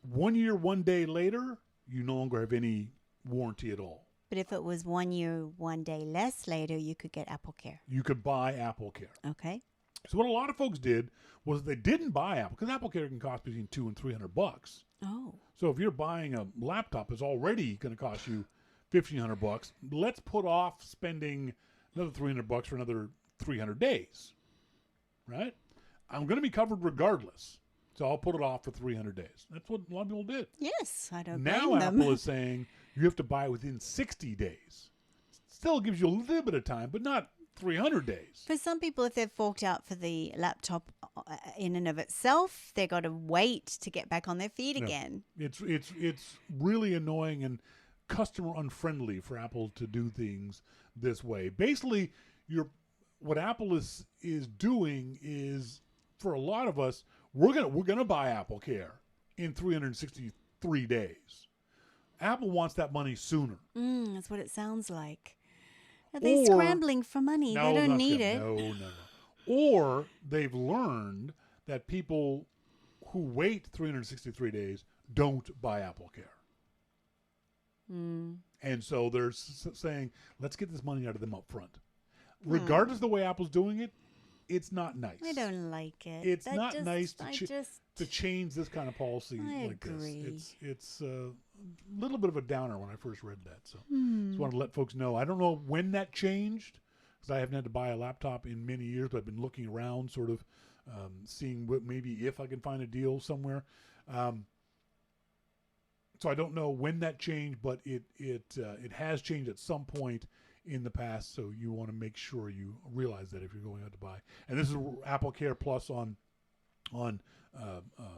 1 year, 1 day later, you no longer have any warranty at all. But if it was 1 year, 1 day less later, you could get AppleCare. You could buy AppleCare. Okay. So what a lot of folks did was they didn't buy Apple, because AppleCare can cost between $200 and $300. Oh. So if you're buying a laptop, it's already going to cost you $1,500. Let's put off spending another $300 for another 300 days, right? I'm going to be covered regardless, so I'll put it off for 300 days. That's what a lot of people did. Yes, I don't Now blame them. Apple is saying you have to buy within 60 days. Still gives you a little bit of time, but not 300 days. For some people, if they've forked out for the laptop in and of itself, they've got to wait to get back on their feet again. It's really annoying and customer unfriendly for Apple to do things this way. Basically, what Apple is doing is, for a lot of us, we're gonna buy AppleCare in 363 days. Apple wants that money sooner. That's what it sounds like. Are they Or- scrambling for money? No, They don't not need yet. it. No. Or they've learned that people who wait 363 days don't buy AppleCare. And so they're saying, let's get this money out of them up front. Regardless of the way Apple's doing it, it's not nice. I don't like it. It's I not just- nice I to just change this kind of policy I like agree. this. It's a little bit of a downer when I first read that. So just wanted to let folks know. I don't know when that changed, because I haven't had to buy a laptop in many years, but I've been looking around, sort of seeing maybe if I can find a deal somewhere. So I don't know when that changed, but it has changed at some point in the past. So you want to make sure you realize that if you're going out to buy. And this is AppleCare Plus on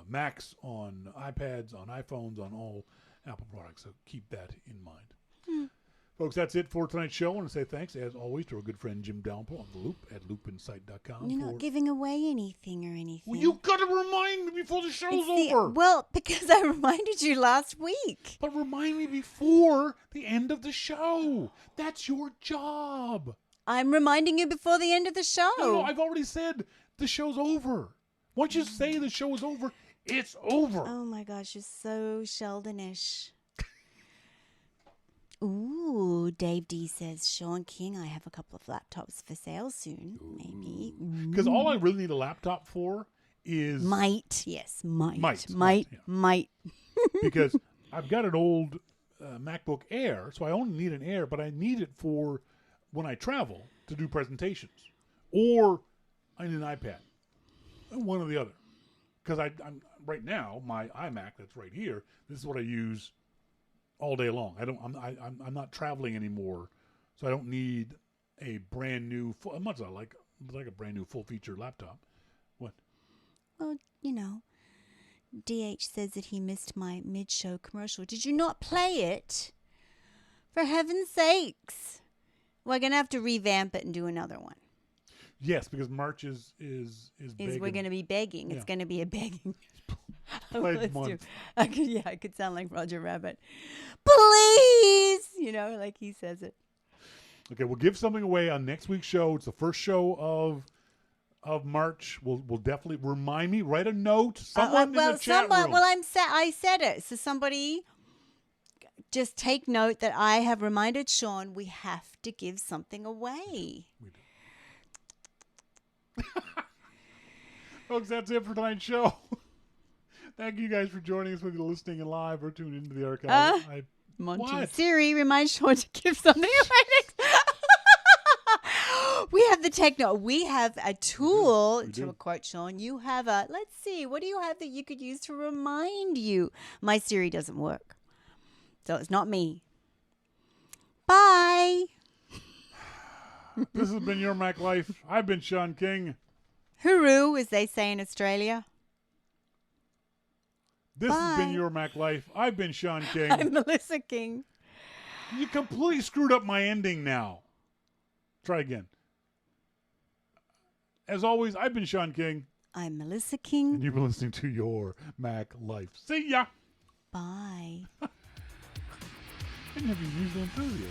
Macs, on iPads, on iPhones, on all Apple products. So keep that in mind. Folks, that's it for tonight's show. I want to say thanks, as always, to our good friend Jim Dalrymple on The Loop at loopinsight.com. you're not giving away anything or anything. Well, you got to remind me before the show's It's over. well, because I reminded you last week. But remind me before the of the show. That's your job. I'm reminding you before the end of the show. No, I've already said the show's over. Once you say the show is over, it's over. Oh my gosh, you're so Sheldonish. Ooh, Dave D says, Shawn King, I have a couple of laptops for sale soon. Maybe. Because all I really need a laptop for is... Might. Might. Because I've got an old MacBook Air, so I only need an Air, but I need it for when I travel to do presentations. Or I need an iPad. One or the other. Because I'm right now, my iMac that's right here, this is what I use all day long. I'm not traveling anymore, so I don't need a brand new much like a brand new full feature laptop. What? Well, you know, DH says that he missed my mid-show commercial. Did you not play it? For heaven's sakes. We're going to have to revamp it and do another one. Yes, because March is begging. We're going to be begging. Yeah. It's going to be a begging. Played month. I could sound like Roger Rabbit. Please! You know, like he says it. Okay, we'll give something away on next week's show. It's the first show of March. We'll definitely remind me. Write a note. Someone in the chat room. Well, I said it. So somebody just take note that I have reminded Shawn we have to give something away. We do. Folks, that's it for tonight's show. Thank you guys for joining us, whether you're listening live or tuning into the archive. What? Siri, remind Shawn to give something away next. We have the techno. We have a tool to quote Shawn. You have a. Let's see. What do you have that you could use to remind you? My Siri doesn't work, so it's not me. Bye. This has been Your Mac Life. I've been Shawn King. Hooroo, as they say in Australia. This has been Your Mac Life. I've been Shawn King. I'm Melissa King. You completely screwed up my ending now. Try again. As always, I've been Shawn King. I'm Melissa King. And you've been listening to Your Mac Life. See ya. Bye. I never used enthusiasm.